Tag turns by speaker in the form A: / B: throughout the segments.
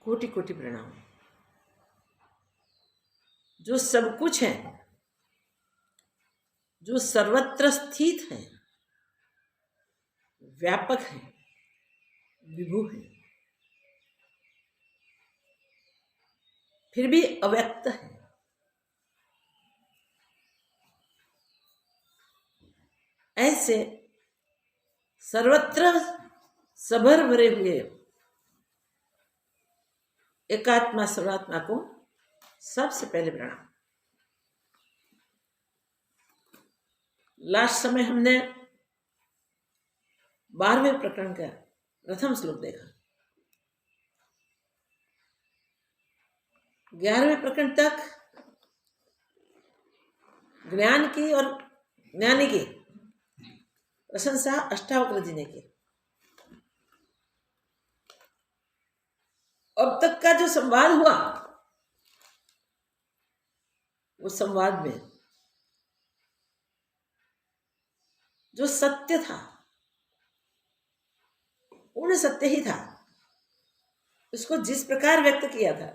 A: कोटि कोटि प्रणाम। जो सब कुछ है, जो सर्वत्र स्थित है, व्यापक है, विभु है, फिर भी अव्यक्त है, ऐसे सर्वत्र सभर भरे हुए एकात्मा सर्वात्मा को सबसे पहले प्रणाम। लास्ट समय हमने 12वें प्रकरण का प्रथम श्लोक देखा। 11वें प्रकरण तक ज्ञान की और ज्ञानी की प्रशंसा अष्टावक्र जी ने की। अब तक का जो संवाद हुआ, वो संवाद में जो सत्य था, पूर्ण सत्य ही था, उसको जिस प्रकार व्यक्त किया था,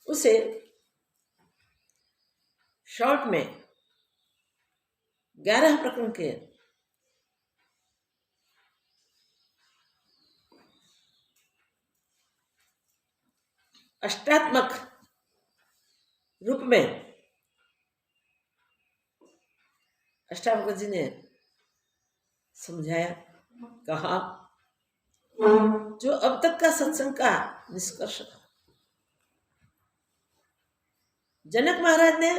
A: उसे शॉर्ट में 11 प्रकरण के अष्टात्मक रूप में अष्टावक्र जी ने समझाया, कहा। जो अब तक का सत्संग का निष्कर्ष था, जनक महाराज ने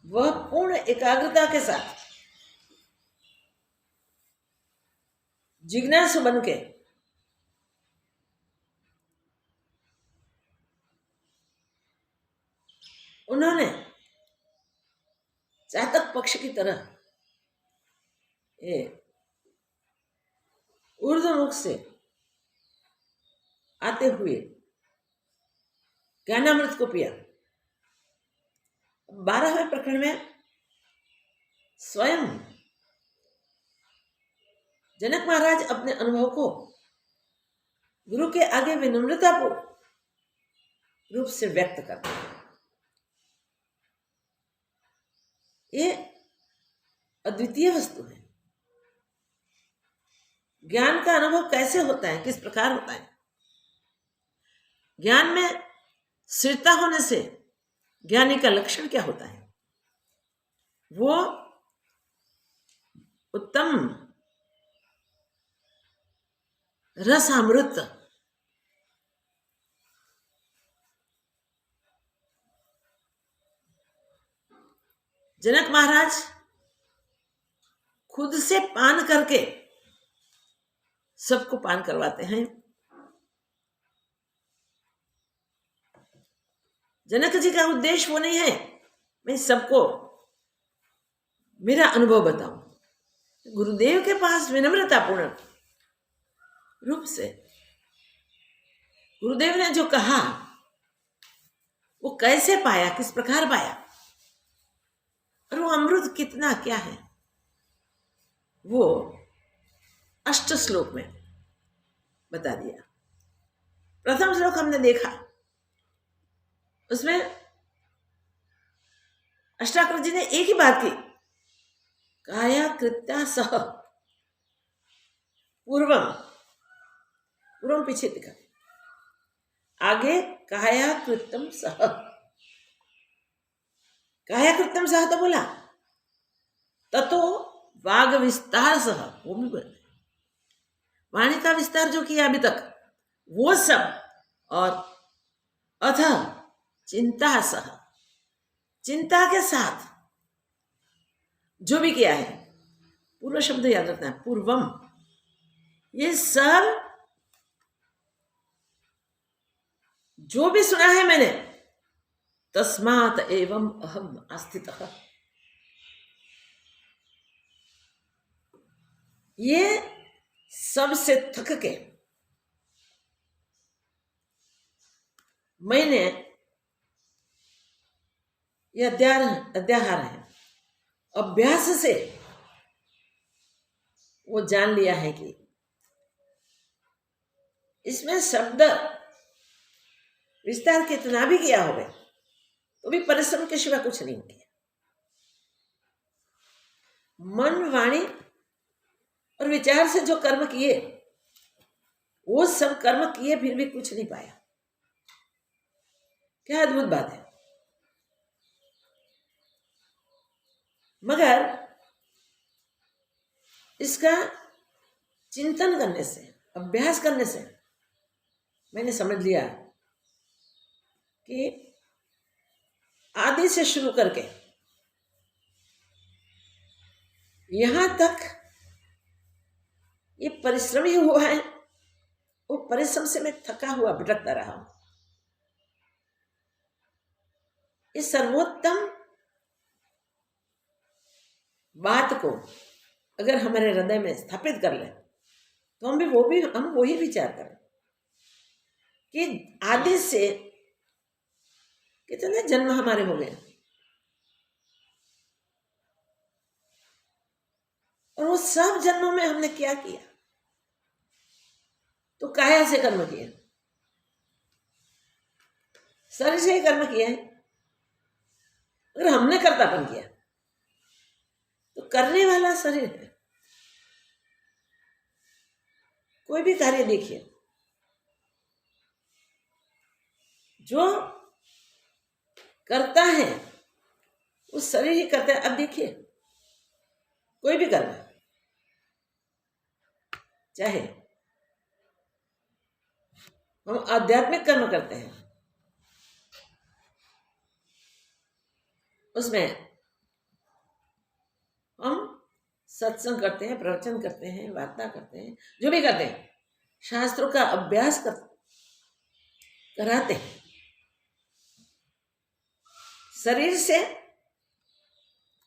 A: वह पूर्ण एकाग्रता के साथ जिज्ञासु बन के उन्होंने चातक पक्ष की तरह ये ऊर्ध्वमुख से आते हुए ज्ञानामृत को पिया। 12वें प्रकरण में स्वयं जनक महाराज अपने अनुभव को गुरु के आगे विनम्रतापूर्वक रूप से व्यक्त करते हैं। ये अद्वितीय वस्तु है। ज्ञान का अनुभव कैसे होता है, किस प्रकार होता है? ज्ञान में स्थिरता होने से ज्ञानी का लक्षण क्या होता है? वो उत्तम रसामृत जनक महाराज खुद से पान करके सबको पान करवाते हैं। जनक जी का उद्देश्य वो नहीं है मैं सबको मेरा अनुभव बताऊं। गुरुदेव के पास विनम्रतापूर्ण रूप से गुरुदेव ने जो कहा वो कैसे पाया, किस प्रकार पाया, और वो अमृत कितना क्या है, वो 8 श्लोक में बता दिया। प्रथम श्लोक हमने देखा, उसमें अष्टावक्र जी ने एक ही बात की, काया कृत्या सह। पूर्वम पीछे दिखा, आगे काया कृत्यम सह। काया कृत्यम सह तो बोला, ततो वाग विस्तार सह, वो भी बोला, वाणी का विस्तार जो किया अभी तक वो सब, और अथ चिंता सह, चिंता के साथ जो भी किया है, पूर्व शब्द याद रखना है, पूर्वम, ये सब जो भी सुना है मैंने, तस्मात एवं अहम आस्थितः, ये सबसे थक के मैंने ये अध्याहार है, अभ्यास से वो जान लिया है कि इसमें शब्द विस्तार कितना भी किया होगा तो भी परिश्रम के सिवा कुछ नहीं किया। मन, वाणी और विचार से जो कर्म किए वो सब कर्म किए फिर भी कुछ नहीं पाया। क्या अद्भुत बात है। मगर इसका चिंतन करने से, अभ्यास करने से मैंने समझ लिया कि आदि से शुरू करके यहां तक ये परिश्रम ही हुआ है। वो परिश्रम से मैं थका हुआ भटकता रहा हूं। इस सर्वोत्तम बात को अगर हमारे हृदय में स्थापित कर ले तो हम वही विचार करें कि आदि से कितने जन्म हमारे हो गए और वो सब जन्मों में हमने क्या किया। तो काया से कर्म किया, शरीर से ही कर्म किया है। अगर हमने कर्तापन किया तो करने वाला शरीर है। कोई भी कार्य देखिए, जो करता है वो शरीर ही करता है। अब देखिए, कोई भी कर्म, चाहे हम आध्यात्मिक कर्म करते हैं, उसमें हम सत्संग करते हैं, प्रवचन करते हैं, वार्ता करते हैं, जो भी करते हैं, शास्त्रों का अभ्यास कराते हैं। शरीर से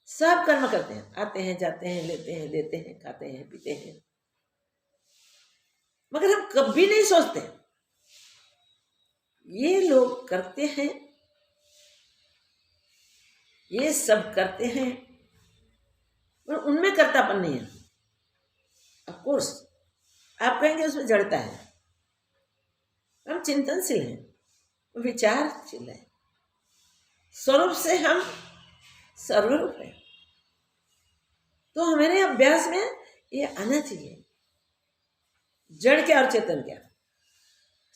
A: सब कर्म करते हैं, आते हैं, जाते हैं, लेते हैं, देते हैं, खाते हैं, पीते हैं। मगर हम कभी नहीं सोचते ये लोग करते हैं, ये सब करते हैं, पर उनमें कर्तापन नहीं है। ऑफ कोर्स आप कहेंगे उसमें जड़ता है। हम चिंतनशील हैं, विचारशील हैं, स्वरूप से हम सर्वरूप हैं। तो हमारे अभ्यास में ये आना चाहिए, जड़ क्या और चेतन क्या,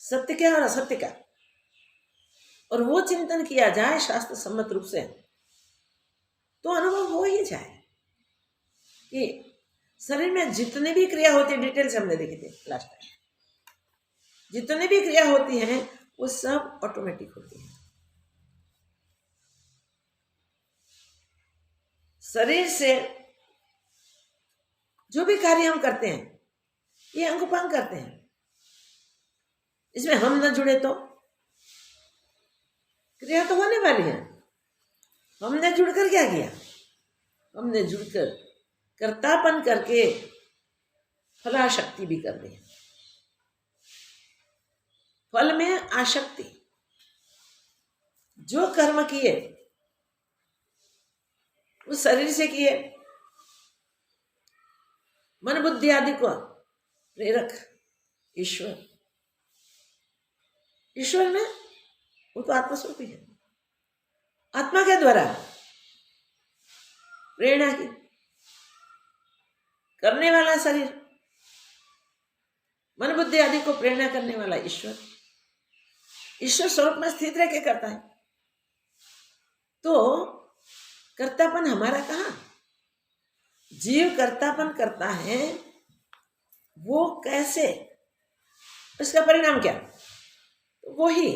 A: सत्य क्या और असत्य क्या। और वो चिंतन किया जाए शास्त्र सम्मत रूप से तो अनुभव हो ही जाए कि शरीर में जितनी भी क्रिया होती है, डिटेल से हमने देखी थी लास्ट टाइम, जितनी भी क्रिया होती हैं वो सब ऑटोमेटिक होती है। शरीर से जो भी कार्य हम करते हैं ये अंगोपांग करते हैं। इसमें हम न जुड़े तो क्रिया तो होने वाली है। हमने जुड़कर क्या किया? हमने जुड़कर कर्तापन करके फलाशक्ति भी कर दी। फल में आसक्ति। जो कर्म किए वो शरीर से किए, मन बुद्धि आदि को प्रेरक ईश्वर। ईश्वर में वो तो आत्मस्वरूप ही है। आत्मा के द्वारा प्रेरणा की करने वाला शरीर, मन बुद्धि आदि को प्रेरणा करने वाला ईश्वर। ईश्वर स्वरूप में स्थित रह के करता है। तो कर्तापन हमारा कहाँ? जीव कर्तापन करता है, वो कैसे? इसका परिणाम क्या? तो वही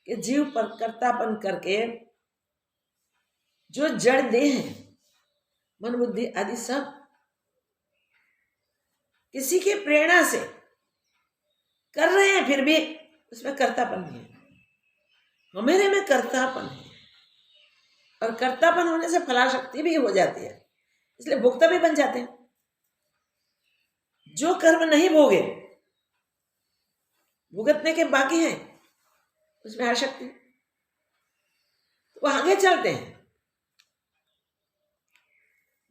A: कि जीव पर कर्तापन करके जो जड़ देह है, मन बुद्धि आदि सब किसी की प्रेरणा से कर रहे हैं, फिर भी उसमें कर्तापन नहीं है। हमारे में कर्तापन है और कर्तापन होने से फलाशक्ति भी हो जाती है, इसलिए भोक्ता भी बन जाते हैं। जो कर्म नहीं भोगे, भुगतने के बाकी हैं, उसमें आसक्ति, वो आगे चलते हैं।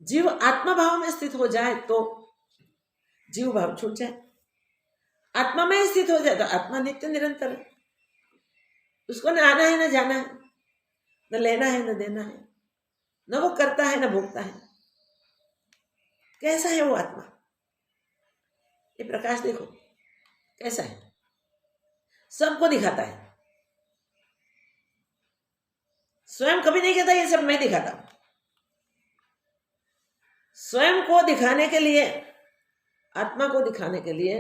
A: जीव आत्मा भाव में स्थित हो जाए तो जीव भाव छूट जाए। आत्मा में स्थित हो जाए तो आत्मा नित्य निरंतर है, उसको न आना है न जाना है, न लेना है न देना है, न वो करता है न भोगता है। कैसा है वो आत्मा? ये प्रकाश देखो कैसा है, सबको दिखाता है। स्वयं कभी नहीं कहता ये सब मैं दिखाता हूं। स्वयं को दिखाने के लिए, आत्मा को दिखाने के लिए,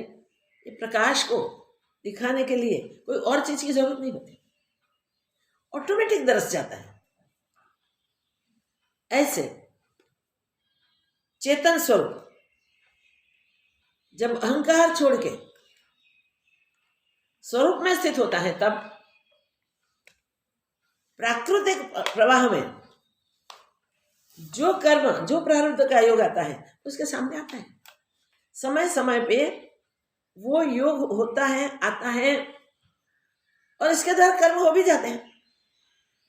A: ये प्रकाश को दिखाने के लिए कोई और चीज की जरूरत नहीं होती, ऑटोमेटिक दरस जाता है। ऐसे चेतन स्वरूप जब अहंकार छोड़ के स्वरूप में स्थित होता है, तब प्राकृतिक प्रवाह में जो कर्म, जो प्रारब्ध का योग आता है उसके सामने आता है। समय समय पे वो योग होता है, आता है, और इसके द्वारा कर्म हो भी जाते हैं,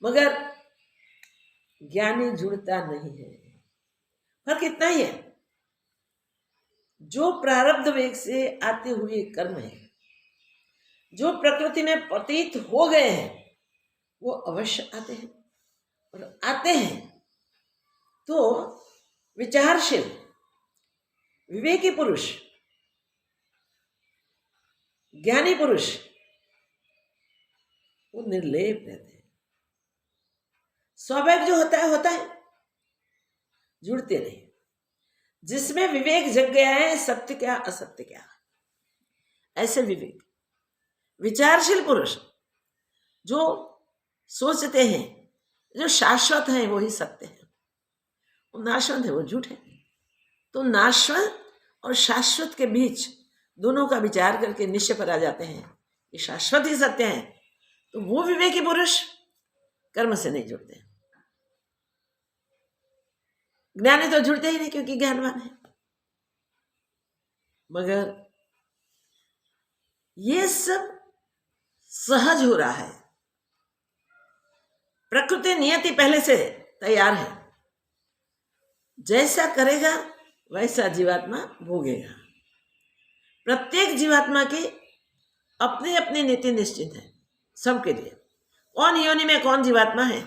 A: मगर ज्ञानी जुड़ता नहीं है। फर्क इतना ही है, जो प्रारब्ध वेग से आते हुए कर्म है, जो प्रकृति में पतित हो गए हैं, वो अवश्य आते हैं, और आते हैं तो विचारशील विवेकी पुरुष, ज्ञानी पुरुष वो निर्लेप रहते हैं। स्वाभाविक जो होता है, जुड़ते नहीं। जिसमें विवेक जग गया है, सत्य क्या असत्य क्या, ऐसे विवेक विचारशील पुरुष जो सोचते हैं, जो शाश्वत है वो ही सत्य है, वो नाशवंत है वो झूठ है। तो नाशवंत और शाश्वत के बीच दोनों का विचार करके निश्चय पर आ जाते हैं कि शाश्वत ही सत्य है, तो वो विवेकी पुरुष कर्म से नहीं जुड़ते। ज्ञानी तो जुड़ते ही नहीं क्योंकि ज्ञानवान है, मगर ये सब सहज हो रहा है। प्रकृति नियति पहले से तैयार है, जैसा करेगा वैसा जीवात्मा भोगेगा। प्रत्येक जीवात्मा की अपनी अपनी नीति निश्चित है सबके लिए। कौन योनि में कौन जीवात्मा है,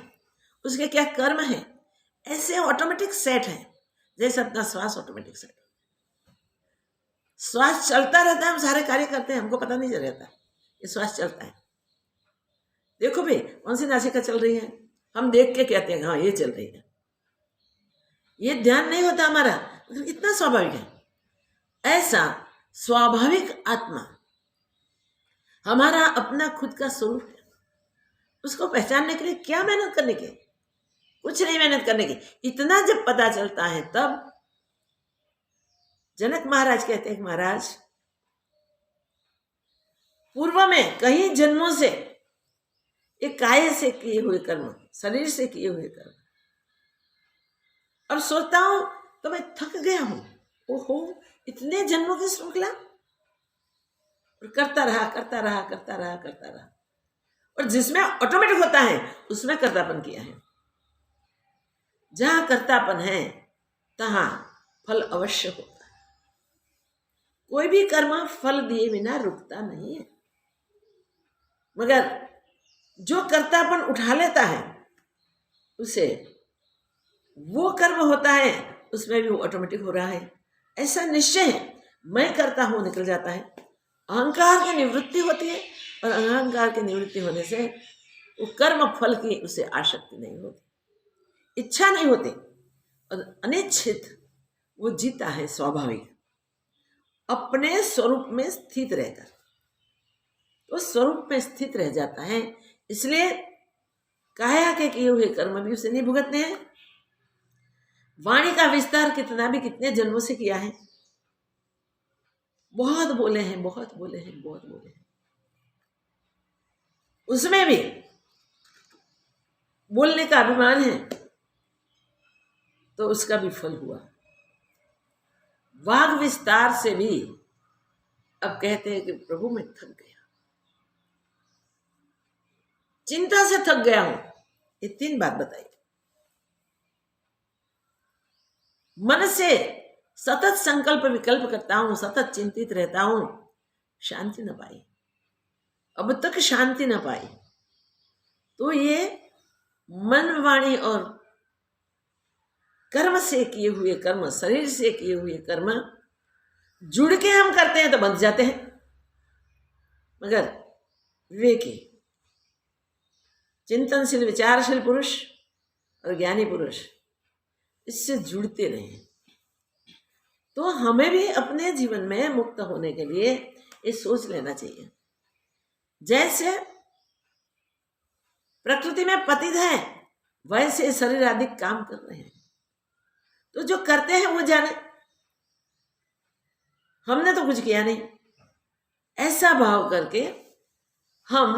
A: उसके क्या कर्म है, ऐसे ऑटोमेटिक सेट है, जैसे अपना श्वास ऑटोमेटिक सेट। श्वास चलता रहता है, हम सारे कार्य करते हैं, हमको पता नहीं चल रहता ये श्वास चलता है। देखो भाई कौन सी नासिका चल रही है, हम देख के कहते हैं हाँ ये चल रही है, ये ध्यान नहीं होता हमारा, मतलब इतना स्वाभाविक है। ऐसा स्वाभाविक आत्मा हमारा अपना खुद का स्वरूप है। उसको पहचानने के लिए क्या मेहनत करने की, कुछ नहीं मेहनत करने की। इतना जब पता चलता है तब जनक महाराज कहते हैं महाराज पूर्व में कई जन्मों से एक काय से किए हुए कर्म, शरीर से किए हुए कर्म, अब सोचता हूं तो मैं थक गया हूं, ओहो इतने जन्मों की श्रृंखला, और करता रहा, और जिसमें ऑटोमेटिक होता है उसमें कर्तापन किया है। जहां कर्तापन है तहां फल अवश्य होता है। कोई भी कर्म फल दिए बिना रुकता नहीं है, मगर जो कर्तापन उठा लेता है उसे वो कर्म होता है, उसमें भी वो ऑटोमेटिक हो रहा है, ऐसा निश्चय है। मैं करता हूं निकल जाता है, अहंकार की निवृत्ति होती है, और अहंकार की निवृत्ति होने से वो कर्म फल की उसे आसक्ति नहीं होती, इच्छा नहीं होती, और अनिच्छित वो जीता है स्वाभाविक अपने स्वरूप में स्थित रहकर, तो स्वरूप में स्थित रह जाता है। इसलिए काया के किए हुए कर्म भी उसे नहीं भुगतने हैं। वाणी का विस्तार कितना भी कितने जन्मों से किया है, बहुत बोले हैं, उसमें भी बोलने का अभिमान है तो उसका भी फल हुआ। वाग विस्तार से भी अब कहते हैं कि प्रभु मैं थक गया, चिंता से थक गया हूं। ये 3 बात बताई। मन से सतत संकल्प विकल्प करता हूं, सतत चिंतित रहता हूं, शांति न पाई, अब तक शांति न पाई। तो ये मन, वाणी और कर्म से किए हुए कर्म, शरीर से किए हुए कर्म जुड़ के हम करते हैं तो बंध जाते हैं, मगर विवेकी, चिंतनशील, विचारशील पुरुष और ज्ञानी पुरुष इससे जुड़ते नहीं। तो हमें भी अपने जीवन में मुक्त होने के लिए ये सोच लेना चाहिए। जैसे प्रकृति में पतित है वैसे शरीर आदि काम कर रहे हैं, तो जो करते हैं वो जाने, हमने तो कुछ किया नहीं। ऐसा भाव करके हम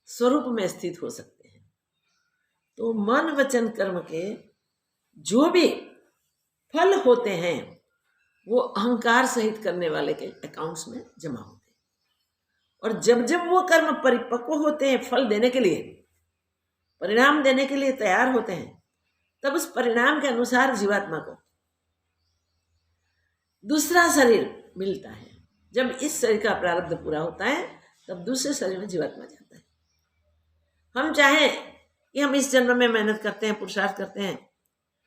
A: स्वरूप में स्थित हो सकते हैं। तो मन, वचन, कर्म के जो भी फल होते हैं वो अहंकार सहित करने वाले के अकाउंट्स में जमा होते हैं, और जब जब वो कर्म परिपक्व होते हैं, फल देने के लिए, परिणाम देने के लिए तैयार होते हैं, तब उस परिणाम के अनुसार जीवात्मा को दूसरा शरीर मिलता है। जब इस शरीर का प्रारब्ध पूरा होता है तब दूसरे शरीर में जीवात्मा जाता है। हम चाहें कि हम इस जन्म में मेहनत करते हैं, पुरुषार्थ करते हैं,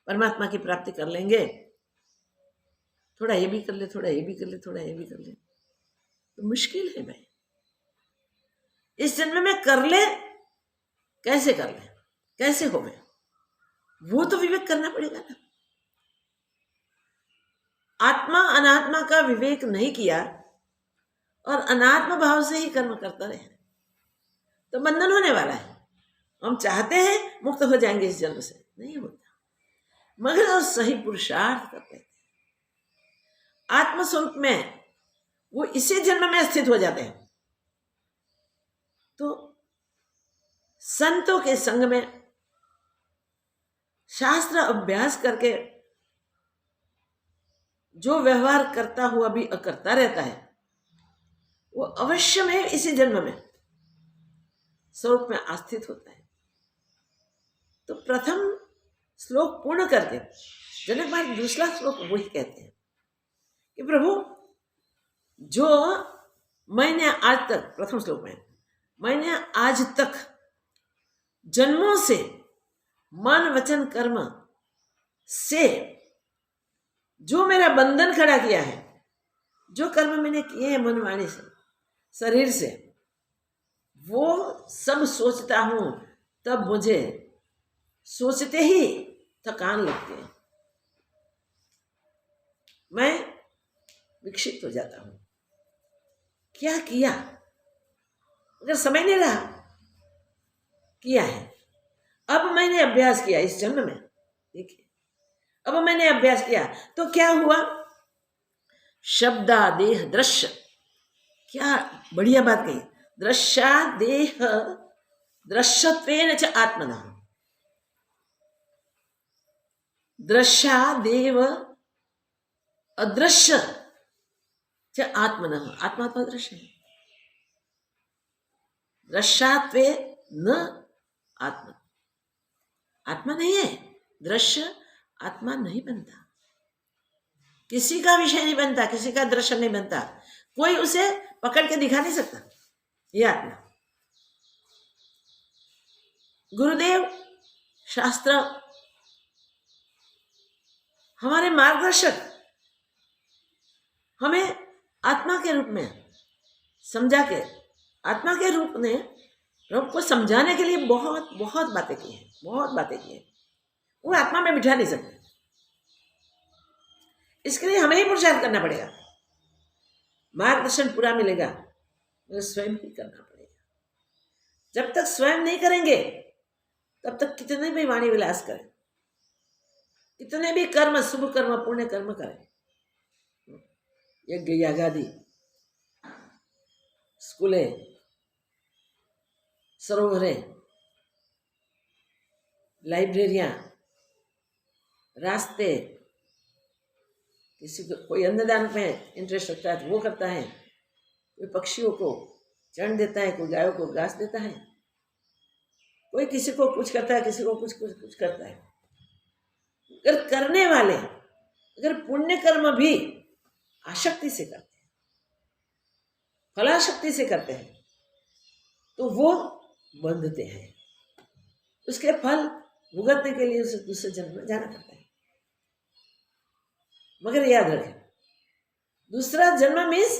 A: परमात्मा की प्राप्ति कर लेंगे, थोड़ा ये भी कर ले, थोड़ा ये भी कर ले, थोड़ा ये भी कर ले, तो मुश्किल है भाई। इस जन्म में कर ले, कैसे कर ले, कैसे हो गए, वो तो विवेक करना पड़ेगा ना। आत्मा अनात्मा का विवेक नहीं किया और अनात्म भाव से ही कर्म करता रहे तो बंधन होने वाला है। हम चाहते हैं मुक्त हो जाएंगे इस जन्म से, नहीं होता, मगर वो सही पुरुषार्थ करते हैं, आत्मस्वरूप में वो इसी जन्म में स्थित हो जाते हैं। तो संतों के संग में शास्त्र अभ्यास करके जो व्यवहार करता हुआ भी अकर्ता रहता है वो अवश्य में इसी जन्म में स्वरूप में आस्थित होता है। तो प्रथम श्लोक पूर्ण करके जनक महाराज दूसरा श्लोक वही कहते हैं कि प्रभु, जो मैंने आज तक, प्रथम श्लोक में, मैंने आज तक जन्मों से मन, वचन, कर्म से जो मेरा बंधन खड़ा किया है, जो कर्म मैंने किए हैं मन, वाणी से, शरीर से, वो सब सोचता हूं तब मुझे सोचते ही थकान लगती है, मैं विक्षिप्त हो जाता हूं। क्या किया, अगर समय नहीं रहा, किया है। अब मैंने अभ्यास किया इस जन्म में, देखिए अब मैंने अभ्यास किया तो क्या हुआ, शब्दादेह दृश्य, क्या बढ़िया बात कही, दृश्यादेह दृश्यत्वेन च आत्मनः, दृश्यादेव अदृश्य च आत्मनः, आत्मा तो अदृश्य है, दृश्यात्वे न आत्मा, आत्मा नहीं है, दृश्य आत्मा नहीं बनता, किसी का विषय नहीं बनता, किसी का दृश्य नहीं बनता, कोई उसे पकड़ के दिखा नहीं सकता, ये आत्मा। गुरुदेव, शास्त्र, हमारे मार्गदर्शक हमें आत्मा के रूप में समझा के, आत्मा के रूप में प्रभु को समझाने के लिए बहुत बहुत बातें की हैं, बहुत बातें की हैं, वो आत्मा में बिठा नहीं सकते। इसके लिए हमें ही पुरुषार्थ करना पड़ेगा, मार्गदर्शन पूरा मिलेगा मगर स्वयं ही करना पड़ेगा। जब तक स्वयं नहीं करेंगे तब तक कितने भी वाणी विलास करें, कितने भी कर्म, शुभ कर्म, पुण्य कर्म करें, यज्ञ यागादि, स्कूलें, सरोवरें, लाइब्रेरियां, रास्ते, किसी को कोई अन्नदान में इंटरेस्ट रखता है तो वो करता है, कोई पक्षियों को चरण देता है, कोई गायों को घास देता है, कोई किसी को कुछ करता है, किसी को कुछ करता है। अगर करने वाले अगर पुण्य कर्म भी आसक्ति से करते हैं फलाशक्ति से करते हैं तो वो बंधते हैं, उसके फल भुगतने के लिए उसे दूसरे जन्म में जाना पड़ता है। मगर याद रखें, दूसरा जन्म मीन्स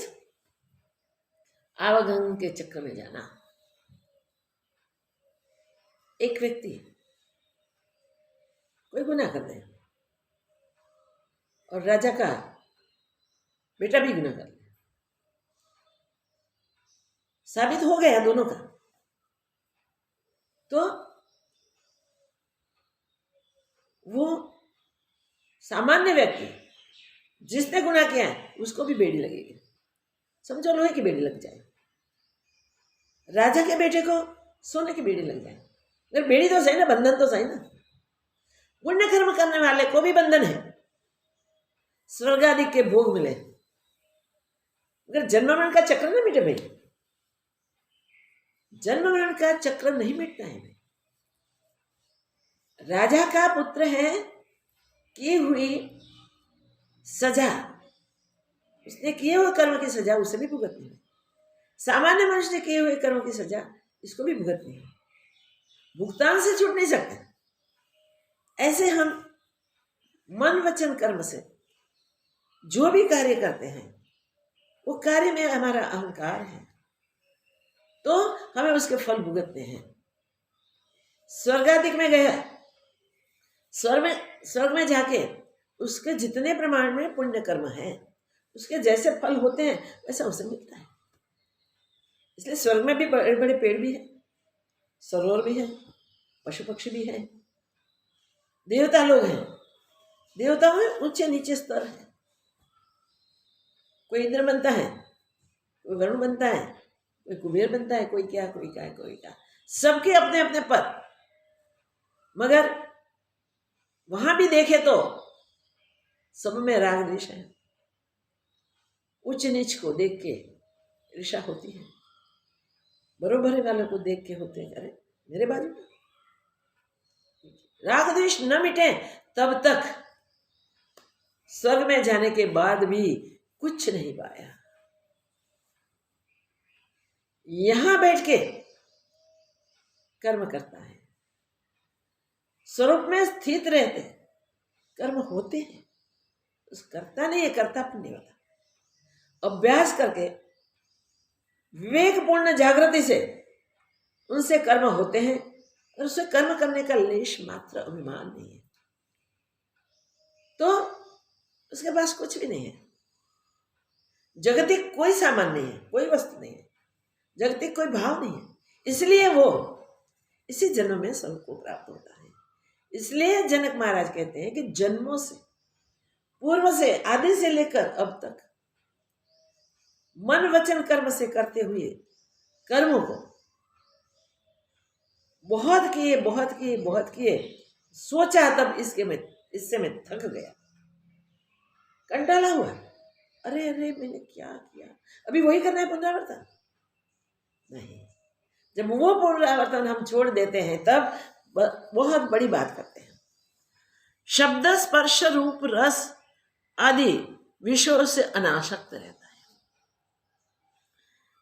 A: आवागमन के चक्र में जाना। एक व्यक्ति कोई गुनाह करते हैं और राजा का बेटा भी गुनाह कर लिया, साबित हो गया दोनों का, तो वो सामान्य व्यक्ति जिसने गुनाह किया है उसको भी बेड़ी लगेगी, समझो लोहे की बेड़ी लग जाए। राजा के बेटे को सोने की बेड़ी लग जाए, अगर बेड़ी तो सही ना, बंधन तो सही ना। पुण्य कर्म करने वाले को भी बंधन है, स्वर्ग आदि के भोग मिले, मगर जन्म मरण का चक्र ना मिटे भाई, जन्म मरण का चक्र नहीं मिटता है भाई। राजा का पुत्र है, की हुई सजा, उसने किए हुए कर्म की सजा उसे भी भुगतनी है। सामान्य मनुष्य ने किए हुए कर्म की सजा इसको भी भुगतनी है, भुगतान से छूट नहीं सकते। ऐसे हम मन वचन कर्म से जो भी कार्य करते हैं वो कार्य में हमारा अहंकार है तो हमें उसके फल भुगतने हैं। स्वर्गाधिक में गया, स्वर्ग में जाके उसके जितने प्रमाण में पुण्य कर्म है उसके जैसे फल होते हैं वैसा उसे मिलता है। इसलिए स्वर्ग में भी बड़े बड़े पेड़ भी है, सरोवर भी है, पशु पक्षी भी है, देवता लोग हैं, देवताओं में ऊंचे नीचे स्तर है, कोई इंद्र बनता है, कोई वरुण बनता है, कोई कुबेर बनता है, कोई क्या कोई क्या कोई क्या, सबके अपने अपने पद। मगर वहां भी देखे तो सब में राग द्वेष है, उच्च नीच को देख के ईर्ष्या होती है, बरोबरी वालों को देख के होते हैं अरे मेरे बाजू में। राग द्वेष न मिटे तब तक स्वर्ग में जाने के बाद भी कुछ नहीं पाया। यहां बैठ के कर्म करता है, स्वरूप में स्थित रहते कर्म होते हैं, उस करता नहीं है, करता पुण्य वाला। अभ्यास करके विवेकपूर्ण जागृति से उनसे कर्म होते हैं और उसे कर्म करने का लेश मात्र अभिमान नहीं है तो उसके पास कुछ भी नहीं है। जगतिक कोई सामान नहीं है, कोई वस्तु नहीं है, जगतिक कोई भाव नहीं है, इसलिए वो इसी जन्म में स्वर्ग को प्राप्त होता है। इसलिए जनक महाराज कहते हैं कि जन्मों से पूर्व से आदि से लेकर अब तक मन वचन कर्म से करते हुए कर्मों को बहुत किए बहुत किए बहुत किए, सोचा तब इससे मैं थक गया, कंटाला हुआ, अरे अरे मैंने क्या किया, अभी वही करना है पुनरावर्तन नहीं। जब वो पुनरावर्तन हम छोड़ देते हैं तब बहुत बड़ी बात करते हैं। शब्द स्पर्श रूप रस आदि विषयों से अनासक्त रहता है।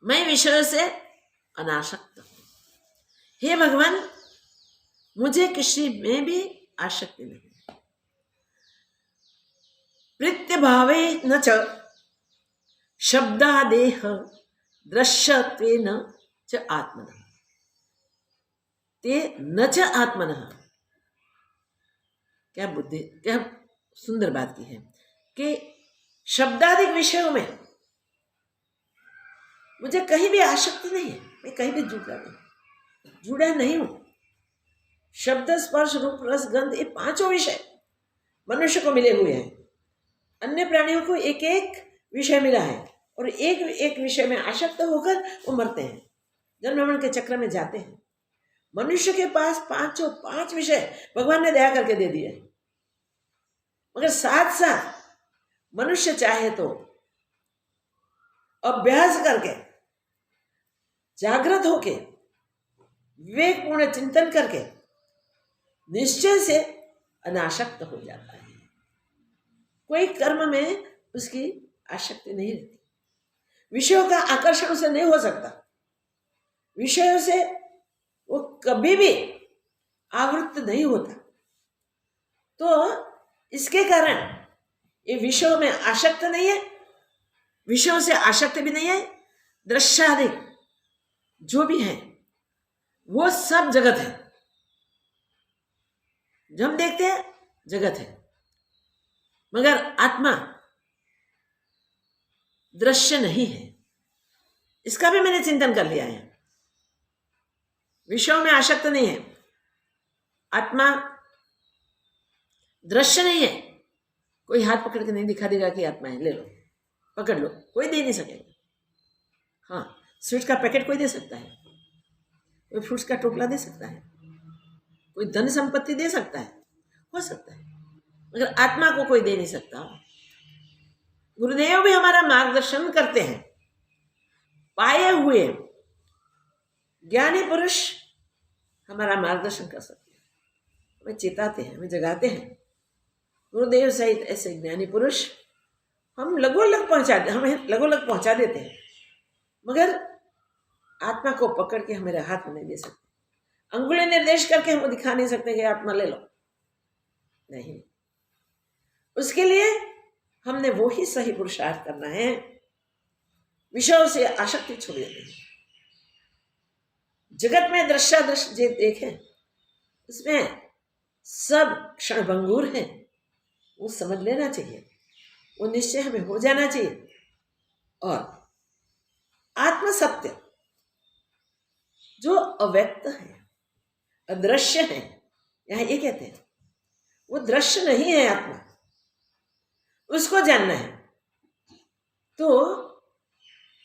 A: मैं विषयों से अनासक्त हूं, हे भगवान मुझे किसी में भी आसक्ति नहीं। प्रत्यभावे न च शब्दादेह दृश्यत्वेन च आत्मनः ते न च आत्मनः। क्या बुद्धि, क्या सुंदर बात की है कि शब्दादिक विषयों में मुझे कहीं भी आसक्ति नहीं है, मैं कहीं भी जुड़ा नहीं हूं। शब्द स्पर्श रूप रस गंध ये पांचों विषय मनुष्य को मिले हुए हैं, अन्य प्राणियों को एक एक विषय मिला है और एक एक विषय में आसक्त होकर वो मरते हैं, जन्म मरण के चक्र में जाते हैं। मनुष्य के पास पांच विषय भगवान ने दया करके दे दिए, मगर साथ साथ मनुष्य चाहे तो अभ्यास करके जागृत होके विवेकपूर्ण चिंतन करके निश्चय से अनासक्त हो जाता है। कोई कर्म में उसकी आसक्ति नहीं रहती। विषयों का आकर्षण उसे नहीं हो सकता, विषयों से वो कभी भी आवृत्त नहीं होता। तो इसके कारण ये विषयों में आसक्त नहीं है, विषयों से आसक्त भी नहीं है। दृश्यादि जो भी है वो सब जगत है, जो हम देखते हैं जगत है, मगर आत्मा दृश्य नहीं है। इसका भी मैंने चिंतन कर लिया है। विषयों में आसक्त नहीं है, आत्मा दृश्य नहीं है। कोई हाथ पकड़ के नहीं दिखा देगा कि आत्मा है, ले लो पकड़ लो, कोई दे नहीं सकेगा। हाँ, स्वीट का पैकेट कोई दे सकता है, कोई फ्रूट्स का टोकला दे सकता है, कोई धन संपत्ति दे सकता है, हो सकता है, मगर आत्मा को कोई दे नहीं सकता। गुरुदेव भी हमारा मार्गदर्शन करते हैं, पाए हुए ज्ञानी पुरुष हमारा मार्गदर्शन कर सकते हैं, हमें चेताते हैं, हमें जगाते हैं। गुरुदेव सहित ऐसे ज्ञानी पुरुष हमें लगोलग पहुंचा देते हैं, मगर आत्मा को पकड़ के हमारे हाथ में नहीं दे सकते। अंगुली निर्देश करके हम दिखा नहीं सकते कि आत्मा ले लो, नहीं। उसके लिए हमने वो ही सही पुरुषार्थ करना है, विषयों से आसक्ति छोड़ देनी है। जगत में दृश्य देखें, उसमें सब क्षणभंगुर है, वो समझ लेना चाहिए, वो निश्चय हमें हो जाना चाहिए। और आत्म सत्य जो अव्यक्त है, अदृश्य है, यहां ये कहते हैं वो दृश्य नहीं है, आत्मा उसको जानना है। तो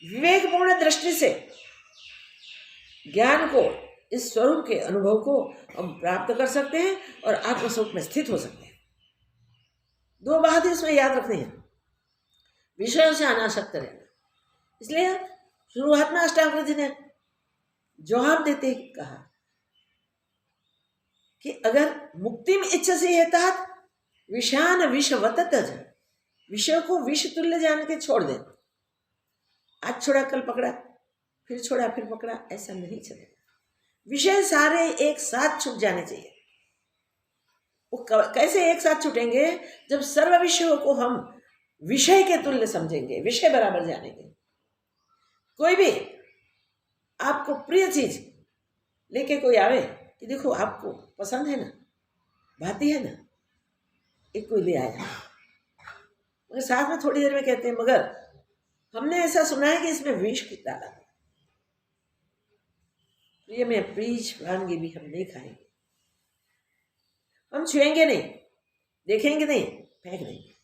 A: विवेकपूर्ण दृष्टि से ज्ञान को, इस स्वरूप के अनुभव को हम प्राप्त कर सकते हैं और आत्मस्वरूप में स्थित हो सकते हैं। दो बात इसमें याद रखनी है, विषयों से अनासक्त रहना। इसलिए शुरुआत में अष्टावक्र जी ने जवाब देते कहा कि अगर मुक्ति में इच्छा से है तात विषान विषवत तज, विषय को विष तुल्य जान के छोड़ दे। आज छोड़ा कल पकड़ा, फिर छोड़ा फिर पकड़ा, ऐसा नहीं चलेगा। विषय सारे एक साथ छूट जाने चाहिए। वो कैसे एक साथ छूटेंगे? जब सर्व विषयों को हम विषय के तुल्य समझेंगे, विषय बराबर जानेंगे। कोई भी आपको प्रिय चीज लेके कोई आवे कि देखो आपको पसंद है ना, भाती है ना, एक कोई ले आया, मगर साथ में थोड़ी देर में कहते हैं मगर हमने ऐसा सुना है कि इसमें विष की डाला, प्रिय में बीज वानगी भी हम नहीं खाएंगे, हम छुएंगे नहीं, देखेंगे नहीं, फेंक देंगे।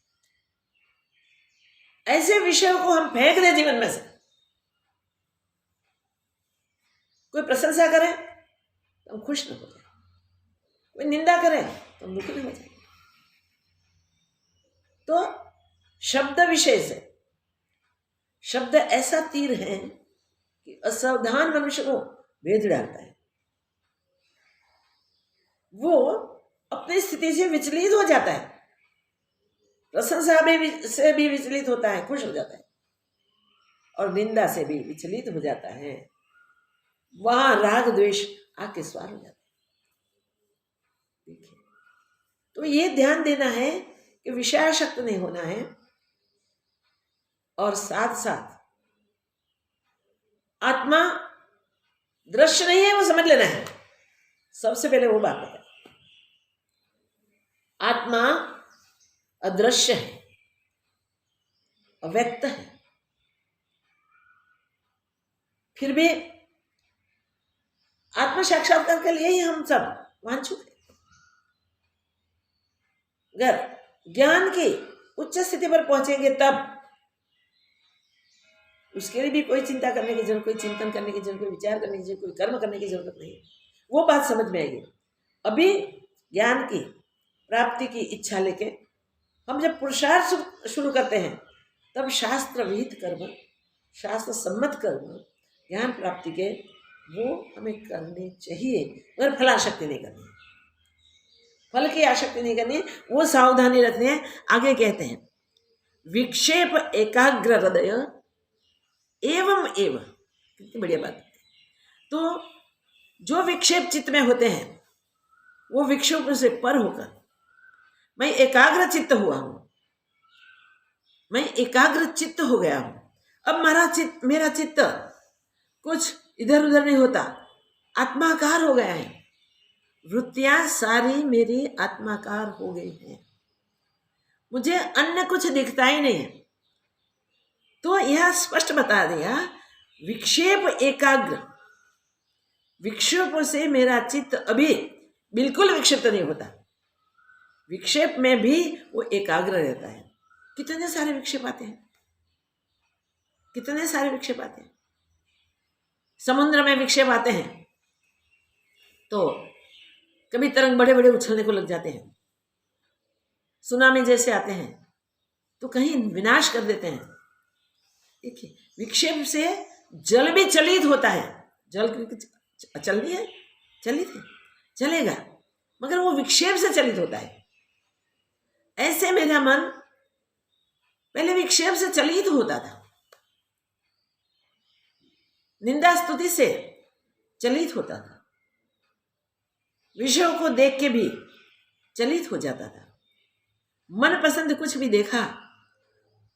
A: ऐसे विषयों को हम फेंक दें जीवन में से। कोई प्रशंसा करे तो हम खुश न हो जाए, कोई निंदा करे तो हम दुखी न हो जाए। तो शब्द विषय से, शब्द ऐसा तीर है कि असावधान मनुष्य को भेद डालता है। वो अपनी स्थिति से विचलित हो जाता है, प्रशंसा से भी विचलित होता है, खुश हो जाता है, और निंदा से भी विचलित हो जाता है। वहां राग द्वेष आके सवार हो जाता है। देखिए, तो ये ध्यान देना है कि विषयाशक्त नहीं होना है, और साथ साथ आत्मा दृश्य नहीं है वो समझ लेना है। सबसे पहले वो बात बताए, आत्मा अदृश्य है, अव्यक्त है, फिर भी आत्म साक्षात्कार के लिए ही हम सब वांछुक हैं। अगर ज्ञान की उच्च स्थिति पर पहुंचेंगे तब उसके लिए भी कोई चिंता करने की जरूरत, कोई चिंतन करने की जरूरत, कोई विचार करने की जरूरत, कोई कर्म करने की जरूरत नहीं। वो बात समझ में आएगी। अभी ज्ञान की प्राप्ति की इच्छा लेके हम जब पुरुषार्थ शुरू करते हैं तब शास्त्र विहित कर्म, शास्त्र सम्मत कर्म ज्ञान प्राप्ति के वो हमें करने चाहिए, मगर फलाशक्ति नहीं करनी है, फल की आसक्ति नहीं करनी है, वो सावधानी रखनी है। आगे कहते हैं विक्षेप एकाग्र हृदय एवं एवं, कितनी बढ़िया बात है। तो जो विक्षेप चित्त में होते हैं वो विक्षेप से पर होकर मैं एकाग्र चित्त हुआ हूं, मैं एकाग्र चित्त हो गया हूं। अब मेरा चित्त कुछ इधर उधर नहीं होता, आत्माकार हो गया है। वृत्तियां सारी मेरी आत्माकार हो गई हैं, मुझे अन्य कुछ दिखता ही नहीं है। तो यह स्पष्ट बता दिया विक्षेप एकाग्र, विक्षेप से मेरा चित्त अभी बिल्कुल विक्षिप्त नहीं होता, विक्षेप में भी वो एकाग्र रहता है। कितने सारे विक्षेप आते हैं, कितने सारे विक्षेप आते हैं। समुद्र में विक्षेप आते हैं तो कभी तरंग बड़े बड़े उछलने को लग जाते हैं, सुनामी जैसे आते हैं तो कहीं विनाश कर देते हैं। देखिए विक्षेप से जल भी चलित होता है, जल चल रही है, चलित है, चलेगा, मगर वो विक्षेप से चलित होता है। ऐसे मेरा मन पहले विक्षेप से चलित होता था, निंदा स्तुति से चलित होता था, विषयों को देख के भी चलित हो जाता था, मन पसंद कुछ भी देखा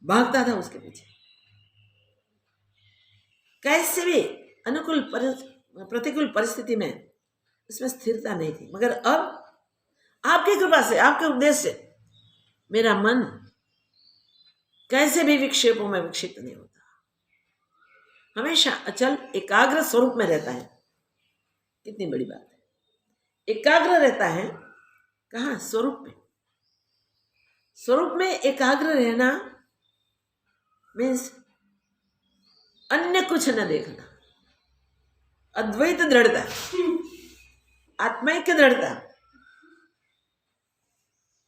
A: भागता था उसके पीछे। कैसे भी अनुकूल प्रतिकूल परिस्थिति में उसमें स्थिरता नहीं थी, मगर अब आपकी कृपा से, आपके उपदेश से मेरा मन कैसे भी विक्षेपों में विक्षिप्त नहीं होता, हमेशा अचल एकाग्र स्वरूप में रहता है। कितनी बड़ी बात है, एकाग्र रहता है। कहाँ? स्वरूप में। स्वरूप में एकाग्र रहना मीन्स अन्य कुछ न देखना, अद्वैत दृढ़ता, आत्मैक्य दृढ़ता।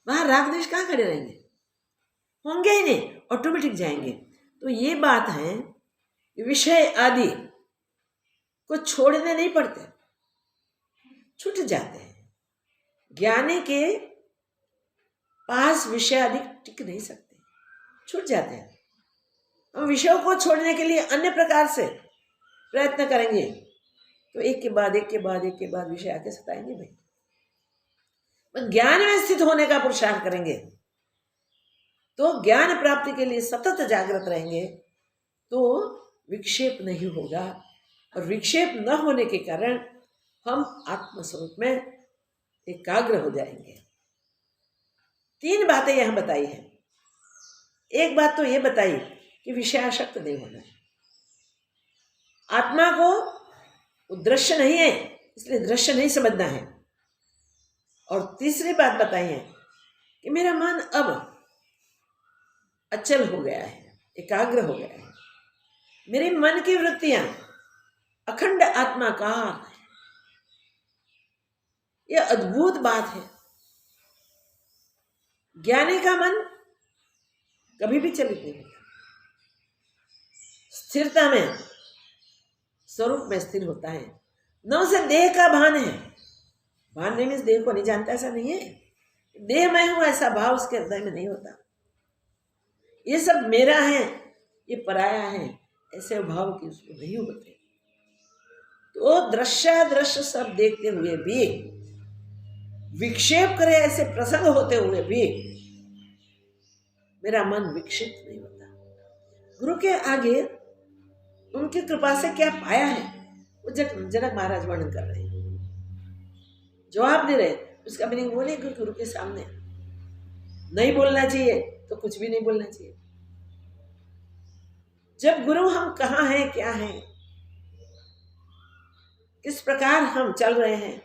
A: वहां राग द्वेष कहाँ खड़े रहेंगे, होंगे ही नहीं, ऑटोमेटिक जाएंगे। तो ये बात है, विषय आदि को छोड़ने नहीं पड़ते, छूट जाते हैं। ज्ञानी के पास विषय आदि टिक नहीं सकते, छूट जाते हैं। हम विषयों को छोड़ने के लिए अन्य प्रकार से प्रयत्न करेंगे तो एक के बाद एक के बाद एक के बाद विषय आके सताएंगे भाई। ज्ञान में स्थित होने का पुरुषार्थ करेंगे तो ज्ञान प्राप्ति के लिए सतत जागृत रहेंगे तो विक्षेप नहीं होगा, और विक्षेप न होने के कारण हम आत्मस्वरूप में एकाग्र हो जाएंगे। 3 बातें यहां बताई हैं। एक बात तो ये बताई कि विषयासक्त नहीं होना है, आत्मा को दृश्य नहीं है इसलिए दृश्य नहीं समझना है। और तीसरी बात बताई है कि मेरा मन अब अचल हो गया है, एकाग्र हो गया है, मेरे मन की वृत्तियां अखंड आत्माकार है। यह अद्भुत बात है। ज्ञानी का मन कभी भी चलित नहीं होता, स्थिरता में स्वरूप में स्थिर होता है। न उसे देह का भान है, भान नहीं मीन्स देह को नहीं जानता, ऐसा नहीं है। देह मैं हूं ऐसा भाव उसके हृदय में नहीं होता। ये सब मेरा है, ये पराया है, ऐसे भाव की उसको नहीं होते। तो दृश्य सब देखते हुए भी, विक्षेप करे ऐसे प्रसंग होते हुए भी मेरा मन विक्षिप्त नहीं होता। गुरु के आगे उनकी कृपा से क्या पाया है वो जनक महाराज वर्णन कर रहे हैं, जवाब दे रहे। उसका मीनिंग वो नहीं गुरु के सामने नहीं बोलना चाहिए तो कुछ भी नहीं बोलना चाहिए। जब गुरु हम कहाँ हैं, क्या हैं, किस प्रकार हम चल रहे हैं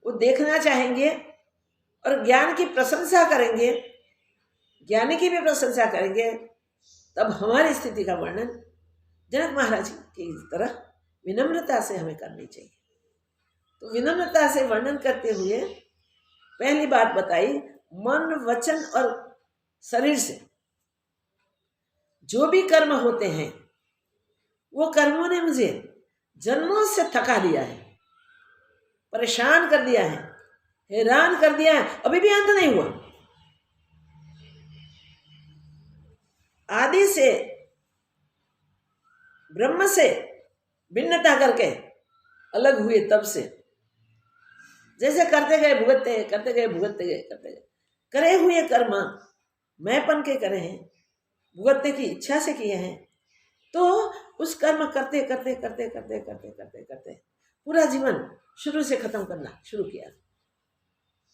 A: वो देखना चाहेंगे और ज्ञान की प्रशंसा करेंगे, ज्ञानी की भी प्रशंसा करेंगे, तब हमारी स्थिति का वर्णन जनक महाराज की तरह विनम्रता से हमें करनी चाहिए। तो विनम्रता से वर्णन करते हुए पहली बात बताई, मन वचन और शरीर से जो भी कर्म होते हैं वो कर्मों ने मुझे जन्मों से थका दिया है, परेशान कर दिया है, हैरान कर दिया है, अभी भी अंत नहीं हुआ। आदि से ब्रह्म से भिन्नता करके अलग हुए तब से जैसे करते गए भुगतते गए, करते गए भुगतते गए, करते गए, करे हुए कर्म मैंपन के करे हैं, भुगतने की इच्छा से किए हैं, तो उस कर्म करते करते करते करते करते करते करते पूरा जीवन शुरू से खत्म करना शुरू किया।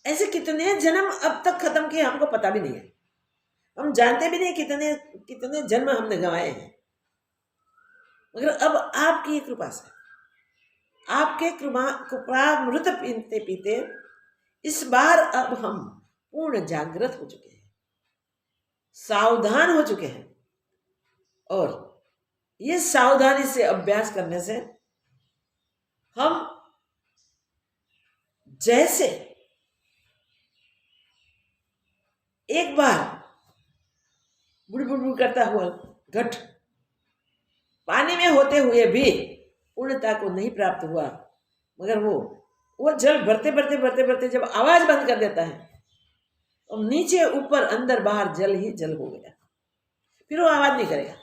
A: ऐसे कितने जन्म अब तक खत्म किए हमको पता भी नहीं है, हम जानते भी नहीं कितने कितने जन्म हमने गंवाए हैं। मगर अब आपकी कृपा से, आपके कृपामृत पीते पीते इस बार अब हम पूर्ण जागृत हो चुके हैं, सावधान हो चुके हैं। और ये सावधानी से अभ्यास करने से हम जैसे एक बार बुड़ बुड़ बुड़ करता हुआ घट पानी में होते हुए भी पूर्णता को नहीं प्राप्त हुआ, मगर वो जल भरते भरते भरते भरते जब आवाज बंद कर देता है तो नीचे ऊपर अंदर बाहर जल ही जल हो गया, फिर वो आवाज नहीं करेगा।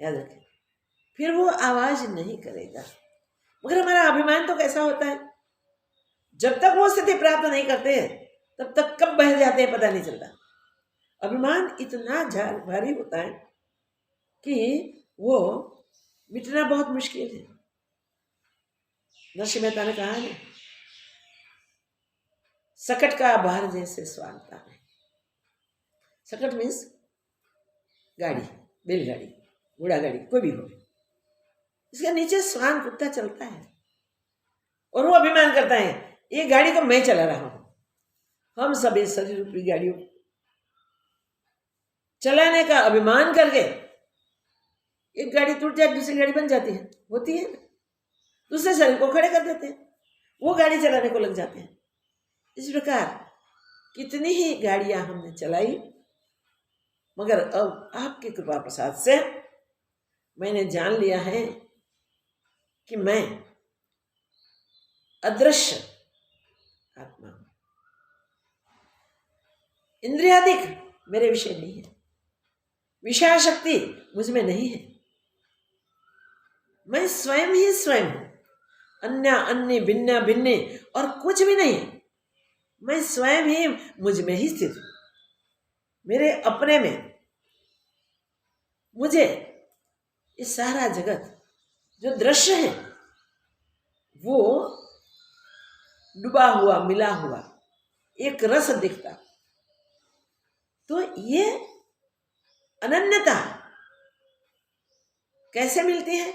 A: याद रखें, फिर वो आवाज नहीं करेगा। मगर हमारा अभिमान तो कैसा होता है, जब तक वो स्थिति प्राप्त नहीं करते तब तक कब बह जाते हैं पता नहीं चलता। अभिमान इतना भारी होता है कि वो मिटना बहुत मुश्किल है। नरसिंह मेहता ने कहा है, सकट का भार जैसे स्वांगता है। सकट मीन्स गाड़ी, बैलगाड़ी, घोड़ा गाड़ी, कोई भी हो, इसके नीचे स्वान कुत्ता चलता है और वो अभिमान करता है ये गाड़ी को मैं चला रहा हूं। हम सभी शरीर रूपी गाड़ियों चलाने का अभिमान करके एक गाड़ी टूट जाए दूसरी गाड़ी बन जाती है, होती है, दूसरे शरीर को खड़े कर देते हैं, वो गाड़ी चलाने को लग जाते हैं। इस प्रकार कितनी ही गाड़ियां हमने चलाई, मगर अब आपके कृपा प्रसाद से मैंने जान लिया है कि मैं अदृश्य आत्मा हूं, इंद्रियादिक मेरे विषय नहीं है, विषय शक्ति मुझ में नहीं है, मैं स्वयं ही स्वयं हूं, अन्य अन्य भिन्न भिन्न और कुछ भी नहीं। मैं स्वयं ही मुझ में ही स्थित हूं, मेरे अपने में मुझे इस सारा जगत जो दृश्य है वो डूबा हुआ मिला हुआ एक रस दिखता। तो ये अनन्यता कैसे मिलती है?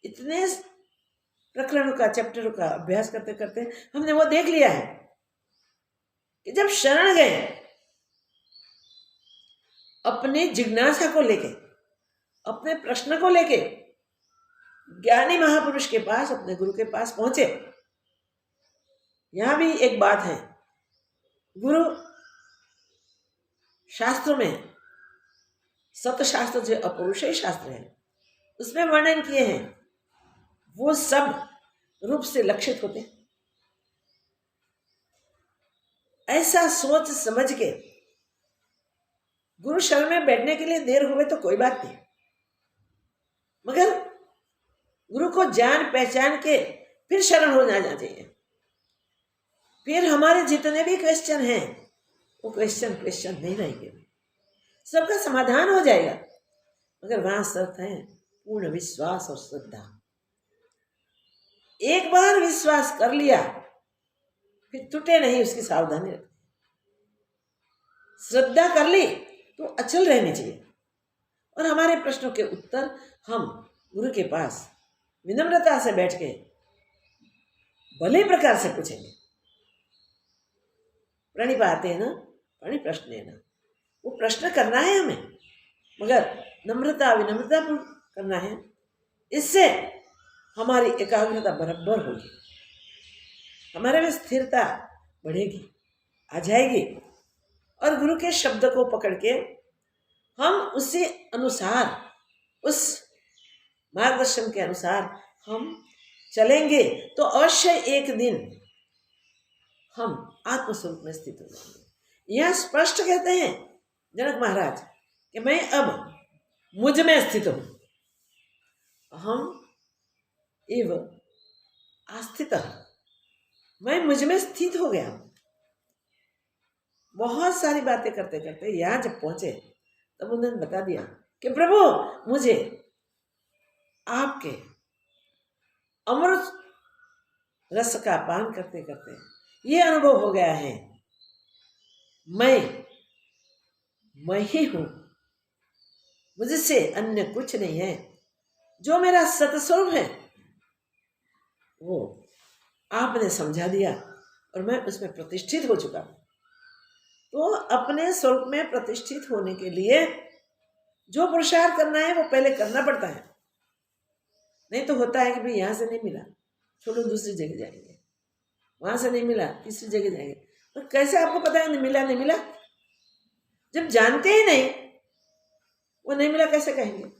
A: इतने प्रकरणों का, चैप्टरों का अभ्यास करते करते हमने वो देख लिया है कि जब शरण गए अपनी जिज्ञासा को लेके, अपने प्रश्न को लेके ज्ञानी महापुरुष के पास, अपने गुरु के पास पहुंचे। यहां भी एक बात है, गुरु शास्त्रों में सतशास्त्र जो अपौरुषेय शास्त्र है उसमें वर्णन किए हैं, वो सब रूप से लक्षित होते हैं। ऐसा सोच समझ के गुरु शरण में बैठने के लिए देर हुए तो कोई बात नहीं, मगर गुरु को जान पहचान के फिर शरण हो जाना चाहिए। फिर हमारे जितने भी क्वेश्चन हैं वो क्वेश्चन नहीं रहेंगे, सबका समाधान हो जाएगा। मगर वहां शर्त है पूर्ण विश्वास और श्रद्धा। एक बार विश्वास कर लिया फिर टूटे नहीं, उसकी सावधानी रखनी। श्रद्धा कर ली तो अचल रहनी चाहिए। और हमारे प्रश्नों के उत्तर हम गुरु के पास विनम्रता से बैठ के भले प्रकार से पूछेंगे। प्रणिपाते न प्रणिप्रश्ने न, वो प्रश्न करना है हमें, मगर नम्रता विनम्रता पूर्ण करना है। इससे हमारी एकाग्रता बराबर होगी, हमारे में स्थिरता बढ़ेगी, आ जाएगी। और गुरु के शब्द को पकड़ के हम उसी अनुसार, उस मार्गदर्शन के अनुसार हम चलेंगे तो अवश्य एक दिन हम आत्मस्वरूप में स्थित हो जाएंगे। यह स्पष्ट कहते हैं जनक महाराज कि मैं अब मुझ में स्थित हूं, अहम एव आस्थितः, मैं मुझ में स्थित हो गया हूं। बहुत सारी बातें करते करते यहां जब पहुंचे तब उन्होंने बता दिया कि प्रभु मुझे आपके अमृत रस का पान करते करते ये अनुभव हो गया है, मैं ही हूं, मुझसे अन्य कुछ नहीं है। जो मेरा सतस्वरूप है वो आपने समझा दिया और मैं उसमें प्रतिष्ठित हो चुका हूं। तो अपने स्वरूप में प्रतिष्ठित होने के लिए जो पुरुषार्थ करना है वो पहले करना पड़ता है। नहीं तो होता है कि भाई यहाँ से नहीं मिला, छोड़ो दूसरी जगह जाएंगे, वहां से नहीं मिला तीसरी जगह जाएंगे। तो कैसे आपको पता है नहीं मिला नहीं मिला? जब जानते ही नहीं वो नहीं मिला कैसे कहेंगे?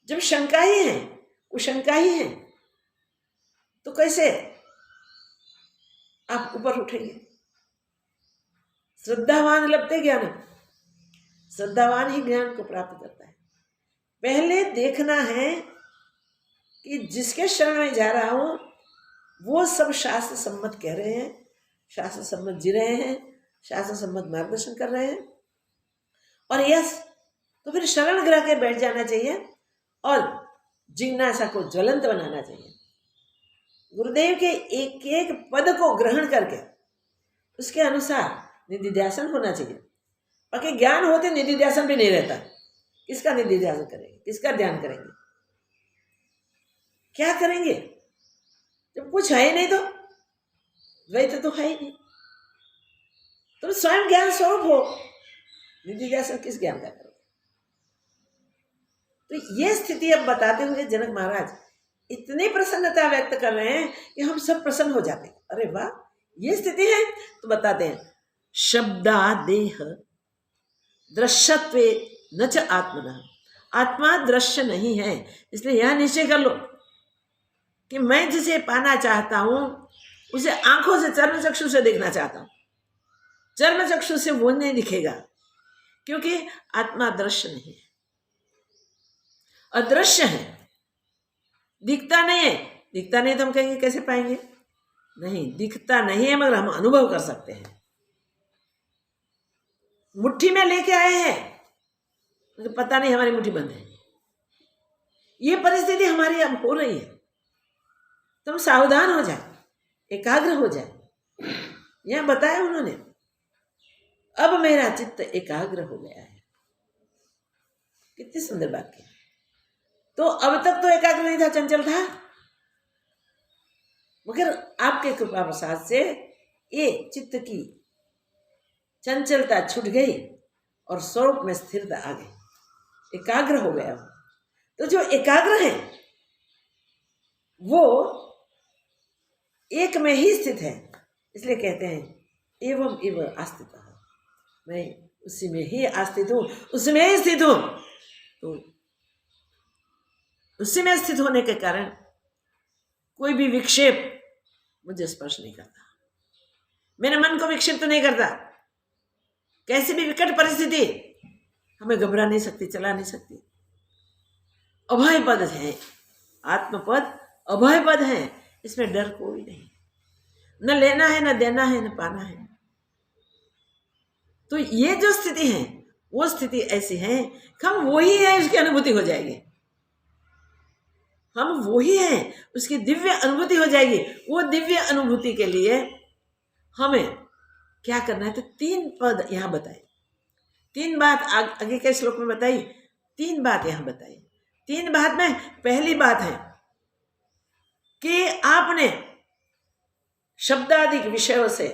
A: जब शंका ही है, वो शंका ही है, तो कैसे आप ऊपर उठेंगे? श्रद्धावान लभते ज्ञान, श्रद्धावान ही ज्ञान को प्राप्त करता है। पहले देखना है कि जिसके शरण में जा रहा हूं वो सब शास्त्र सम्मत कह रहे हैं, शास्त्र सम्मत जी रहे हैं, शास्त्र सम्मत मार्गदर्शन कर रहे हैं, और यस तो फिर शरण ग्रह के बैठ जाना चाहिए और जिज्ञासा को ज्वलंत बनाना चाहिए। गुरुदेव के एक एक पद को ग्रहण करके उसके अनुसार निधिध्यासन होना चाहिए। बाकी ज्ञान होते निधिध्यासन भी नहीं रहता। किसका निधिध्यासन करेंगे, किसका ध्यान करेंगे, क्या करेंगे जब कुछ है ही नहीं? तो द्वैत तो है ही नहीं। तुम स्वयं ज्ञान स्वरूप हो, निधिध्यासन किस ज्ञान का करोगे? तो ये स्थिति अब बताते हुए जनक महाराज इतनी प्रसन्नता व्यक्त कर रहे हैं कि हम सब प्रसन्न हो जाते हैं। अरे वाह, ये स्थिति है। तो बताते हैं शब्दादेह दृश्यत्वे न च आत्मनः, आत्मा दृश्य नहीं है। इसलिए यह निश्चय कर लो कि मैं जिसे पाना चाहता हूं उसे आंखों से चर्म चक्षु से देखना चाहता हूं। चर्म चक्षु से वो नहीं दिखेगा क्योंकि आत्मा दृश्य नहीं है, अदृश्य है, दिखता नहीं है। दिखता नहीं तो हम कहेंगे कैसे पाएंगे? नहीं, दिखता नहीं है मगर हम अनुभव कर सकते हैं। मुट्ठी में लेके आए हैं तो पता नहीं हमारी मुट्ठी बंद है। ये परिस्थिति हमारी अब हो रही है, तो हम सावधान हो जाए, एकाग्र हो जाए। यह बताया उन्होंने, अब मेरा चित्त एकाग्र हो गया है। कितनी सुंदर बात की। तो अब तक तो एकाग्र नहीं था, चंचल था, मगर आपके कृपा प्रसाद से ये चित्त की चंचलता छूट गई और स्वरूप में स्थिरता आ गई, एकाग्र हो गया। तो जो एकाग्र है वो एक में ही स्थित है, इसलिए कहते हैं एवं एव आस्थितः, मैं उसी में ही आस्थित हूं, उसी में ही स्थित हूं। तो उसी में स्थित होने के कारण कोई भी विक्षेप मुझे स्पर्श नहीं करता, मेरे मन को विक्षिप्त नहीं करता। कैसी भी विकट परिस्थिति हमें घबरा नहीं सकती, चला नहीं सकती। अभय पद है, आत्मपद अभय पद है, इसमें डर कोई नहीं, न लेना है, न देना है, न पाना है। तो ये जो स्थिति है वो स्थिति ऐसी है कि हम वही है, उसकी अनुभूति हो जाएगी। हम वही हैं, उसकी दिव्य अनुभूति हो जाएगी। वो दिव्य अनुभूति के लिए हमें क्या करना है? तो 3 पद यहां बताए, 3 बात आगे के श्लोक में बताई, 3 बात यहां बताई। 3 बात में पहली बात है कि आपने शब्दादिक विषयों से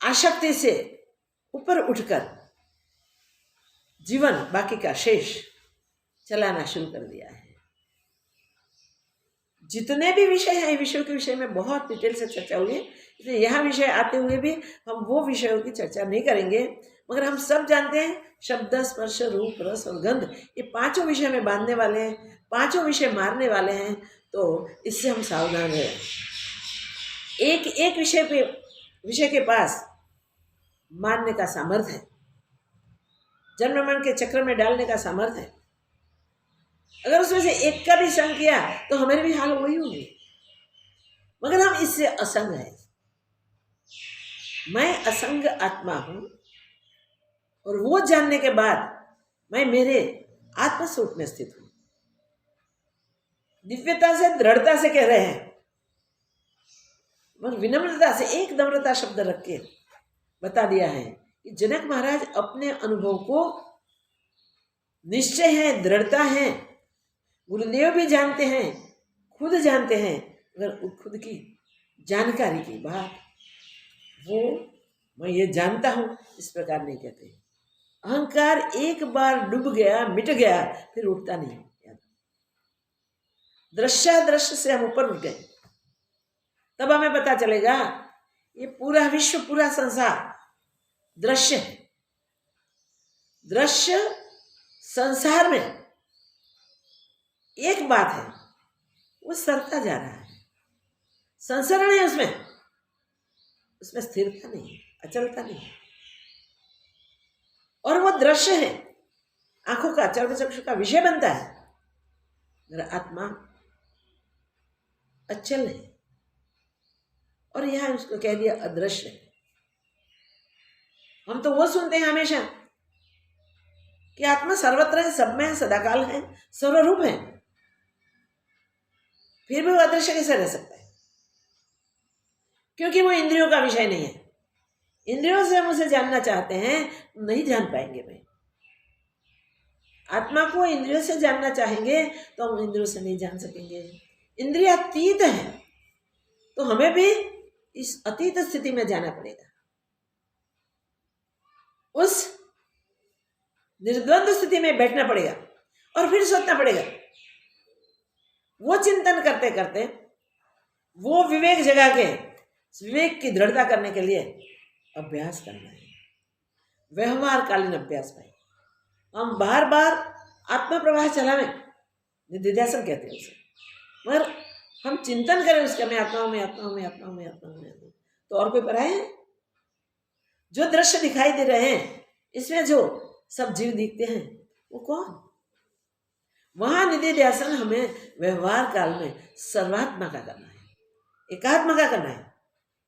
A: आसक्ति से ऊपर उठकर जीवन बाकी का शेष चलाना शुरू कर दिया है। जितने भी विषय हैं, विषयों के विषय में बहुत डिटेल से चर्चा हुई है, इसलिए यह विषय आते हुए भी हम वो विषयों की चर्चा नहीं करेंगे। मगर हम सब जानते हैं शब्द, स्पर्श, रूप, रस और गंध, ये 5 विषय में बांधने वाले हैं, 5 विषय मारने वाले हैं। तो इससे हम सावधान रहें। एक एक विषय के पास मारने का सामर्थ्य है। जन्म मरण के चक्र में डालने का सामर्थ्य है। अगर उसमें से एक का भी संग किया तो हमारे भी हाल वही होंगे, मगर हम इससे असंग हैं। मैं असंग आत्मा हूं और वो जानने के बाद मैं मेरे आत्मस्वरूप में स्थित हूं। दिव्यता से, दृढ़ता से कह रहे हैं, मगर विनम्रता से एक नम्रता शब्द रख के बता दिया है कि जनक महाराज अपने अनुभव को निश्चय है, दृढ़ता है, गुरुदेव भी जानते हैं, खुद जानते हैं, मगर खुद की जानकारी की बात वो मैं ये जानता हूं इस प्रकार नहीं कहते। अहंकार एक बार डूब गया, मिट गया, फिर उठता नहीं। दृश्य से हम ऊपर उठ गए, तब हमें पता चलेगा ये पूरा विश्व, पूरा संसार दृश्य है। दृश्य संसार में एक बात है, वो सरता जा रहा है, संसरण है उसमें, उसमें स्थिरता नहीं, अचलता नहीं। और वो दृश्य है, आंखों का, चर्म चक्षु का विषय बनता है, मेरा आत्मा अचल है। और यहां उसको कह दिया अदृश्य है। हम तो वो सुनते हैं हमेशा कि आत्मा सर्वत्र है, सब में है, सदाकाल है, सर्वरूप है, फिर भी वो अदृश्य कैसे रह सकता है? क्योंकि वो इंद्रियों का विषय नहीं है। इंद्रियों से हम उसे जानना चाहते हैं, नहीं जान पाएंगे भाई। आत्मा को इंद्रियों से जानना चाहेंगे तो हम इंद्रियों से नहीं जान सकेंगे। इंद्रियातीत है, तो हमें भी इस अतीत स्थिति में जाना पड़ेगा, उस निर्द्वंद स्थिति में बैठना पड़ेगा और फिर सोचना पड़ेगा। वो चिंतन करते करते वो विवेक जगा के विवेक की दृढ़ता करने के लिए अभ्यास करना है, व्यवहारकालीन अभ्यास भाई। हम बार बार आत्मा प्रवाह चलावें, निधिध्यासन कहते हैं उसे, मगर हम चिंतन करें उसका, मैं आत्मा हूं, मैं आत्मा हूं, मैं आत्मा हूं, मैं आत्मा हूं, मैं आत्मा हूं, तो और कोई पराया है? जो दृश्य दिखाई दे रहे हैं, इसमें जो सब जीव दिखते हैं, वो कौन? वहां निधिध्यासन हमें व्यवहार काल में सर्वात्मा का करना है, एकात्मा का करना है।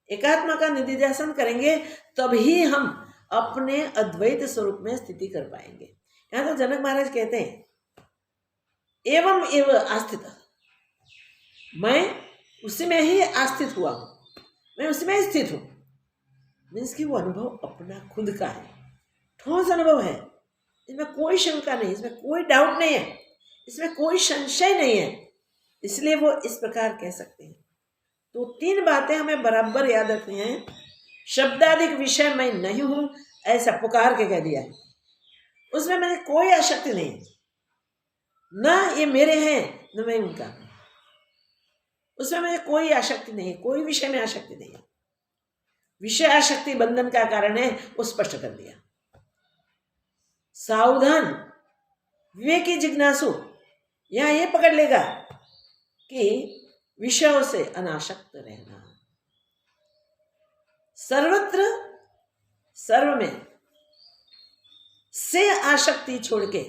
A: एकात्मा का निधिध्यासन करेंगे तभी हम अपने अद्वैत स्वरूप में स्थिति कर पाएंगे। यहां तो जनक महाराज कहते हैं एवं एव आस्थित, मैं उसी में ही आस्थित हुआ हूं, मैं उसी में स्थित हूं। मीन्स कि वो अनुभव अपना खुद का है, ठोस अनुभव है, इसमें कोई शंका नहीं, इसमें कोई डाउट नहीं है, इसमें कोई संशय नहीं है, इसलिए वो इस प्रकार कह सकते हैं। तो तीन बातें हमें बराबर याद रखनी है। शब्दाधिक विषय मैं नहीं हूं, ऐसा पुकार के कह दिया है, उसमें मैंने कोई आसक्ति नहीं है, ना ये मेरे हैं न मैं उनका, उसमें मुझे कोई आसक्ति नहीं है, कोई विषय में आसक्ति नहीं है। विषय आसक्ति बंधन का कारण है, वो स्पष्ट कर दिया। सावधान विवेकी जिज्ञासु यहां ये पकड़ लेगा कि विषयों से अनासक्त रहना, सर्वत्र सर्व में से आसक्ति छोड़ के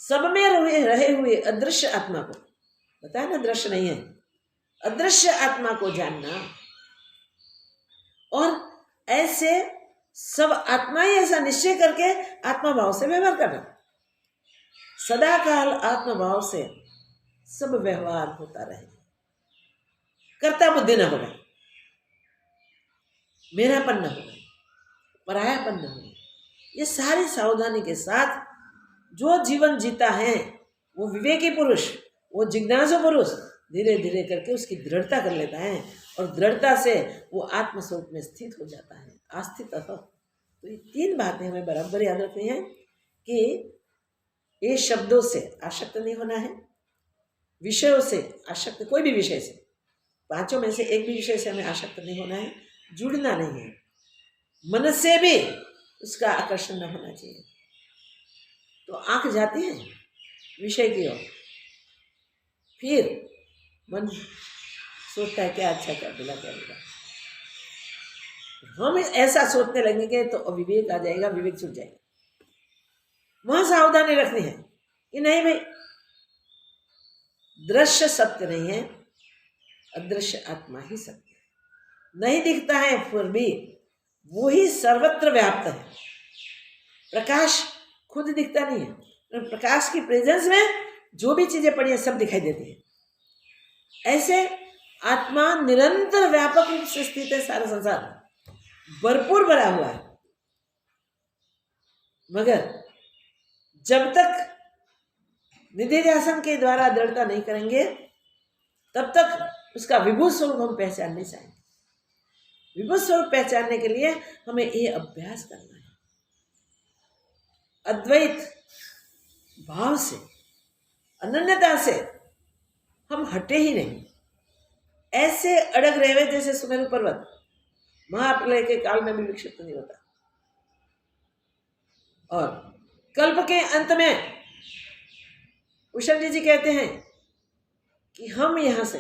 A: सब में रहे हुए अदृश्य आत्मा को, बताया ना दृश्य नहीं है, अदृश्य आत्मा को जानना और ऐसे सब आत्मा ही ऐसा निश्चय करके आत्मा भाव से व्यवहार करना। सदाकाल आत्मा भाव से सब व्यवहार होता रहे, कर्ता बुद्धि न होगा, मेरापन न होगा, परायापन न होगा। ये सारी सावधानी के साथ जो जीवन जीता है वो विवेकी पुरुष, वो जिज्ञासु पुरुष धीरे धीरे करके उसकी दृढ़ता कर लेता है और दृढ़ता से वो आत्मस्वरूप में स्थित हो जाता है, आस्थित। तो ये तीन बातें हमें बराबर याद रखनी है कि ये शब्दों से आसक्त नहीं होना है, विषयों से आसक्त, कोई भी विषय से, पांचों में से एक भी विषय से हमें आसक्त नहीं होना है, जुड़ना नहीं है, मन से भी उसका आकर्षण न होना चाहिए। तो आंख जाती है विषय की ओर, फिर मन सोचता है क्या अच्छा कर दिला, क्या मिला। हम ऐसा सोचने लगेंगे तो अविवेक आ जाएगा, विवेक छूट जाएगा। वहां सावधानी रखनी है कि नहीं भाई, दृश्य सत्य नहीं है, अदृश्य आत्मा ही सत्य है। नहीं दिखता है फिर भी वही सर्वत्र व्याप्त है। प्रकाश खुद दिखता नहीं है, पर प्रकाश की प्रेजेंस में जो भी चीजें पड़ी है सब दिखाई देती है। ऐसे आत्मा निरंतर व्यापक रूप से स्थित है, सारा संसार भरपूर भरा हुआ है। मगर जब तक निधिध्यासन के द्वारा दृढ़ता नहीं करेंगे तब तक उसका विभू स्वरूप हम पहचान नहीं पाएंगे। विभू स्वरूप पहचानने के लिए हमें ये अभ्यास करना है। अद्वैत भाव से, अनन्यता से हम हटे ही नहीं। ऐसे अड़ग रहे जैसे सुमेरु पर्वत महाप्रलय के काल में भी विक्षिप्त नहीं होता। और कल्प के अंत में उषा जी कहते हैं कि हम यहां से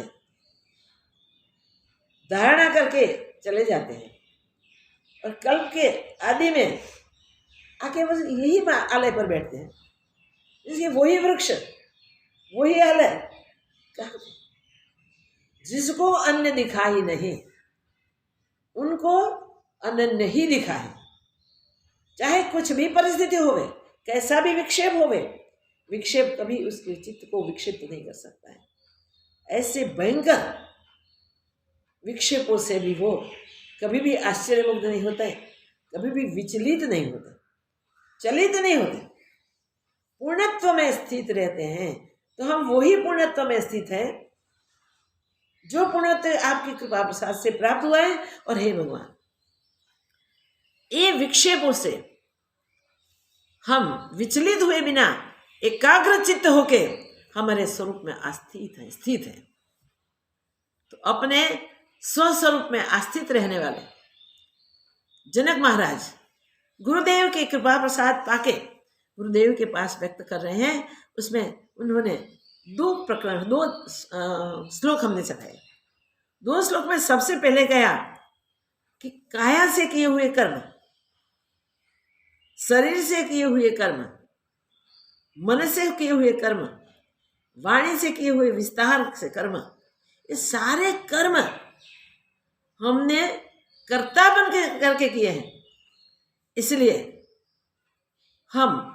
A: धारणा करके चले जाते हैं और कल्प के आदि में आके बस यही आलय पर बैठते हैं। इसलिए वही वृक्ष, वही आलय, जिसको अन्य दिखा ही नहीं उनको अनन्य ही दिखा है। चाहे कुछ भी परिस्थिति होवे, कैसा भी विक्षेप होवे, विक्षेप कभी उसके चित्त को विक्षिप्त नहीं कर सकता है। ऐसे भयंकर विक्षेपों से भी वो कभी भी आश्चर्यमुग्ध नहीं होता है, कभी भी विचलित नहीं होते, चलित नहीं होते, पूर्णत्व में स्थित रहते हैं। तो हम वही पूर्णत्व में स्थित हैं जो पूर्णत्व आपकी कृपा प्रसाद से प्राप्त हुआ है। और हे भगवान, ये विक्षेपों से हम विचलित हुए बिना एकाग्र चित्त होके हमारे स्वरूप में आस्थित हैं, स्थित हैं। तो अपने स्वस्वरूप में आस्थित रहने वाले जनक महाराज गुरुदेव के कृपा प्रसाद पाके गुरुदेव के पास व्यक्त कर रहे हैं। उसमें उन्होंने दो श्लोक हमने चलाए। दो श्लोक में सबसे पहले कहा कि काया से किए हुए कर्म, शरीर से किए हुए कर्म, मन से किए हुए कर्म, वाणी से किए हुए विस्तार से कर्म, ये सारे कर्म हमने कर्तापन करके किए हैं। इसलिए हम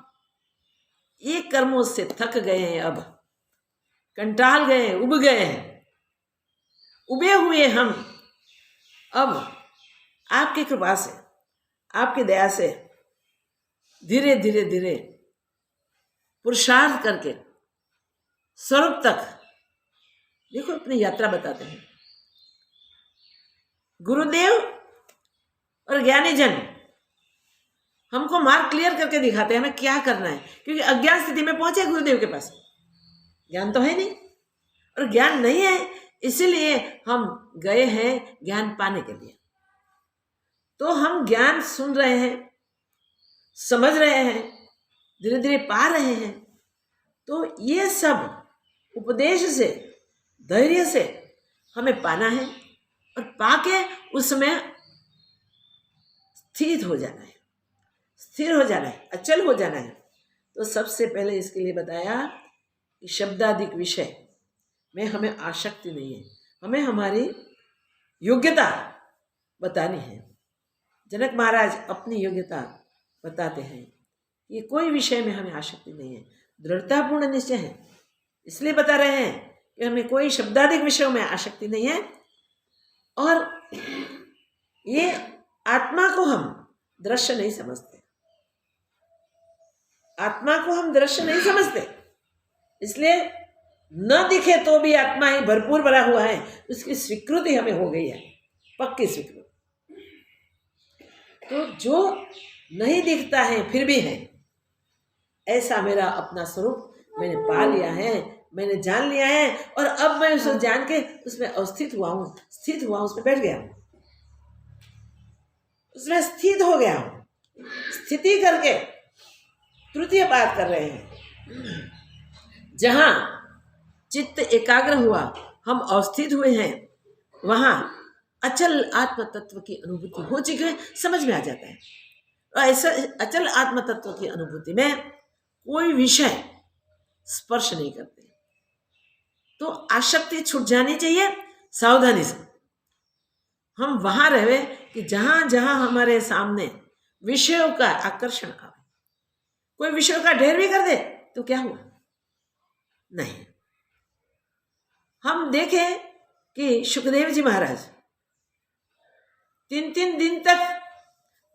A: ये कर्मों से थक गए हैं, अब कंटाल गए हैं, उब गए हैं। उबे हुए हम अब आपकी कृपा से, आपकी दया से धीरे धीरे धीरे पुरुषार्थ करके स्वरूप तक देखो अपनी यात्रा बताते हैं। गुरुदेव और ज्ञानी जन हमको मार्ग क्लियर करके दिखाते हैं हमें क्या करना है, क्योंकि अज्ञान स्थिति में पहुंचे गुरुदेव के पास, ज्ञान तो है नहीं और ज्ञान नहीं है, इसीलिए हम गए हैं ज्ञान पाने के लिए। तो हम ज्ञान सुन रहे हैं, समझ रहे हैं, धीरे धीरे पा रहे हैं। तो ये सब उपदेश से, धैर्य से हमें पाना है और पाके उसमें स्थित हो जाना है, स्थिर हो जाना है, अचल हो जाना है। तो सबसे पहले इसके लिए बताया कि शब्दाधिक विषय में हमें आसक्ति नहीं है, हमें हमारी योग्यता बतानी है। जनक महाराज अपनी योग्यता बताते हैं कि कोई विषय में हमें आसक्ति नहीं है, दृढ़तापूर्ण निश्चय है। इसलिए बता रहे हैं कि हमें कोई शब्दाधिक विषयों में आसक्ति नहीं है। और ये आत्मा को हम दृश्य नहीं समझते, आत्मा को हम दृश्य नहीं समझते, इसलिए न दिखे तो भी आत्मा ही भरपूर भरा हुआ है, उसकी स्वीकृति हमें हो गई है, पक्की स्वीकृति। तो जो नहीं दिखता है फिर भी है, ऐसा मेरा अपना स्वरूप मैंने पा लिया है, मैंने जान लिया है। और अब मैं उसे जान के उसमें अवस्थित हुआ हूं, स्थित हुआ हूं, उसमें बैठ गया हूं, उसमें स्थित हो गया हूं। स्थिति करके तृतीय बात कर रहे हैं, जहां चित्त एकाग्र हुआ, हम अवस्थित हुए हैं, वहां अचल आत्म तत्व की अनुभूति हो चुकी है, समझ में आ जाता है। और ऐसा अचल आत्म तत्व की अनुभूति में कोई विषय स्पर्श नहीं करते। तो आसक्ति छूट जानी चाहिए सावधानी से। हम वहां रहे कि जहां जहां हमारे सामने विषयों का आकर्षण आवे। कोई विषयों का ढेर भी कर दे तो क्या हुआ? नहीं। हम देखें कि सुखदेव जी महाराज 3-3 दिन तक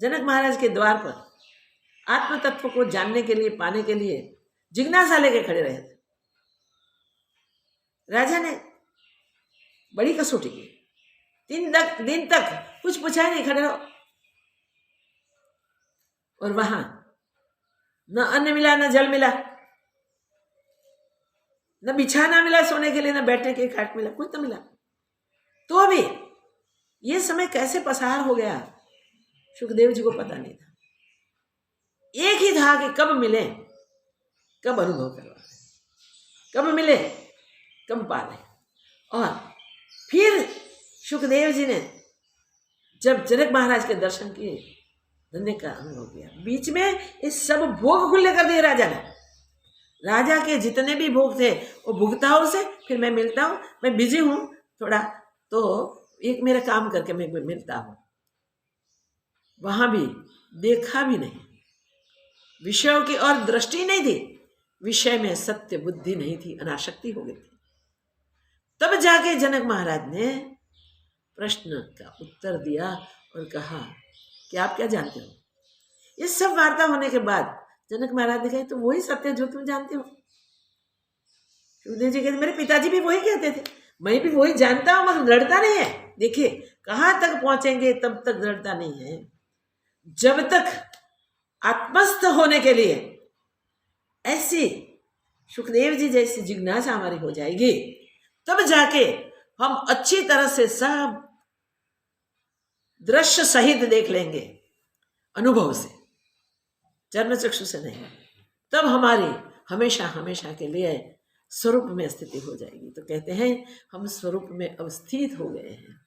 A: जनक महाराज के द्वार पर आत्म तत्व को जानने के लिए, पाने के लिए जिज्ञासा लेके खड़े रहे थे। राजा ने बड़ी कसौटी की। 3 दिन तक कुछ पूछा ही नहीं, खड़े रहो। और वहां न अन्न मिला, न जल मिला, न बिछाना मिला सोने के लिए, न बैठने के खाट मिला, कुछ तो मिला। तो भी ये समय कैसे पसार हो गया सुखदेव जी को पता नहीं था। एक ही था कि कब मिले, कब अनुभव करवा, कब मिले, कब पाले। और फिर सुखदेव जी ने जब जनक महाराज के दर्शन किए, धन्य का अनुभव किया। बीच में इस सब भोग खुले कर दिए राजा ने। राजा के जितने भी भोग थे वो भुगताओं से, फिर मैं मिलता हूँ, मैं बिजी हूँ थोड़ा, तो एक मेरा काम करके मैं मिलता हूँ। वहां भी देखा भी नहीं, विषयों की और दृष्टि नहीं थी, विषय में सत्य बुद्धि नहीं थी, अनासक्ति हो गई थी। तब जाके जनक महाराज ने प्रश्न का उत्तर दिया और कहा कि आप क्या जानते हो? इस सब वार्ता होने के बाद जनक महाराज ने कहा तो वही सत्य जो तुम जानते हो। सुखदेव जी कहते मेरे पिताजी भी वही कहते थे, मैं भी वही जानता हूं, मगर दृढ़ता नहीं है। देखिए कहां तक पहुंचेंगे तब तक दृढ़ता नहीं है। जब तक आत्मस्थ होने के लिए ऐसी सुखदेव जी जैसी जिज्ञासा हमारी हो जाएगी, तब जाके हम अच्छी तरह से सब दृश्य सहित देख लेंगे, अनुभव से, चर्म चक्षु से नहीं। तब हमारी हमेशा हमेशा के लिए स्वरूप में स्थिति हो जाएगी। तो कहते हैं हम स्वरूप में अवस्थित हो गए हैं,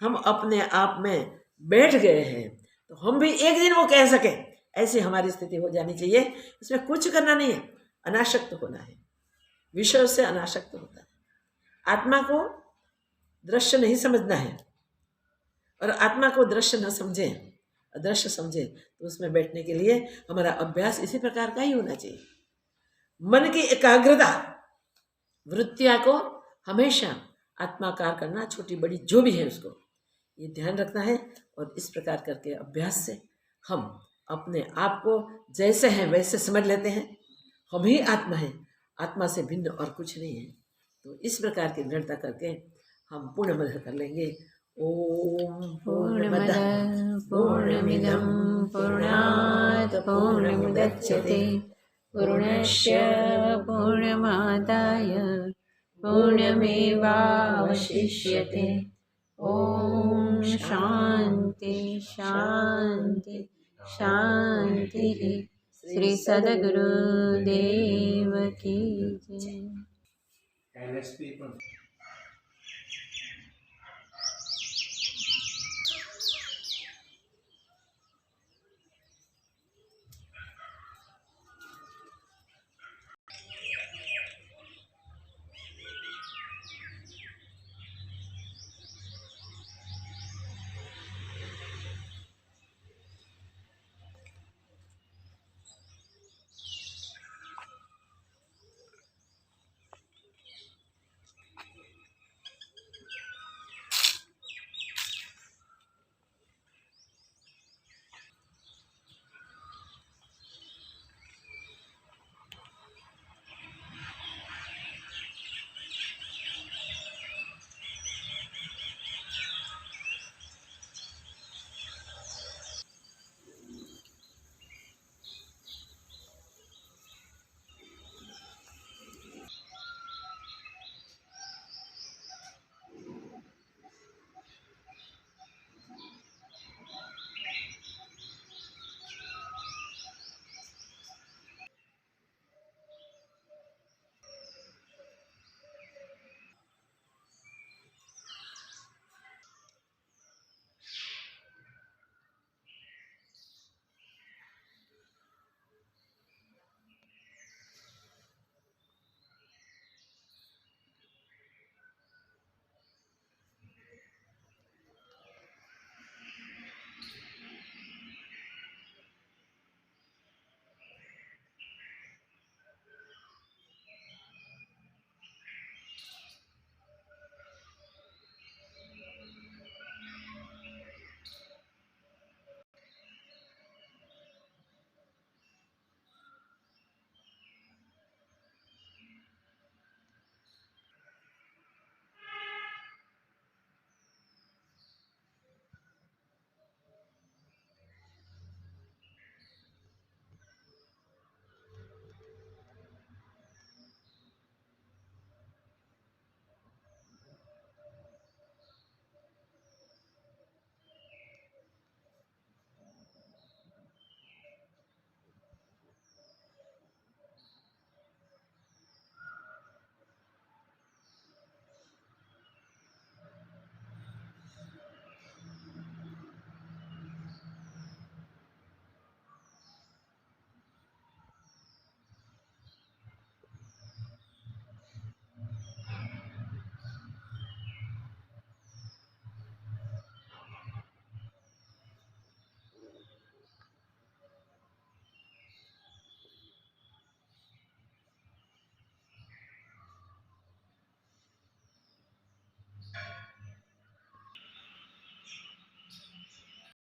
A: हम अपने आप में बैठ गए हैं, तो हम भी एक दिन वो कह सके, ऐसी हमारी स्थिति हो जानी चाहिए। इसमें कुछ करना नहीं है, अनासक्त होना है, विषय से अनासक्त होता है। आत्मा को दृश्य नहीं समझना है, और आत्मा को दृश्य न समझे, अदृश्य समझे, तो उसमें बैठने के लिए हमारा अभ्यास इसी प्रकार का ही होना चाहिए। मन की एकाग्रता, वृत्तियां को हमेशा आत्माकार करना, छोटी बड़ी जो भी है उसको ये ध्यान रखना है। और इस प्रकार करके अभ्यास से हम अपने आप को जैसे हैं वैसे समझ लेते हैं। हम ही आत्मा है, आत्मा से भिन्न और कुछ नहीं है। तो इस प्रकार की दृढ़ता करके हम पूर्णमदः कर लेंगे। ओम पूर्णमदः पूर्णमिदं पूर्णात् पूर्णमुदच्यते पूर्णस्य पूर्णमादाय पूर्णमेवावशिष्यते। ओम शांति शांति शांति। श्री सद्गुरुदेव की जय।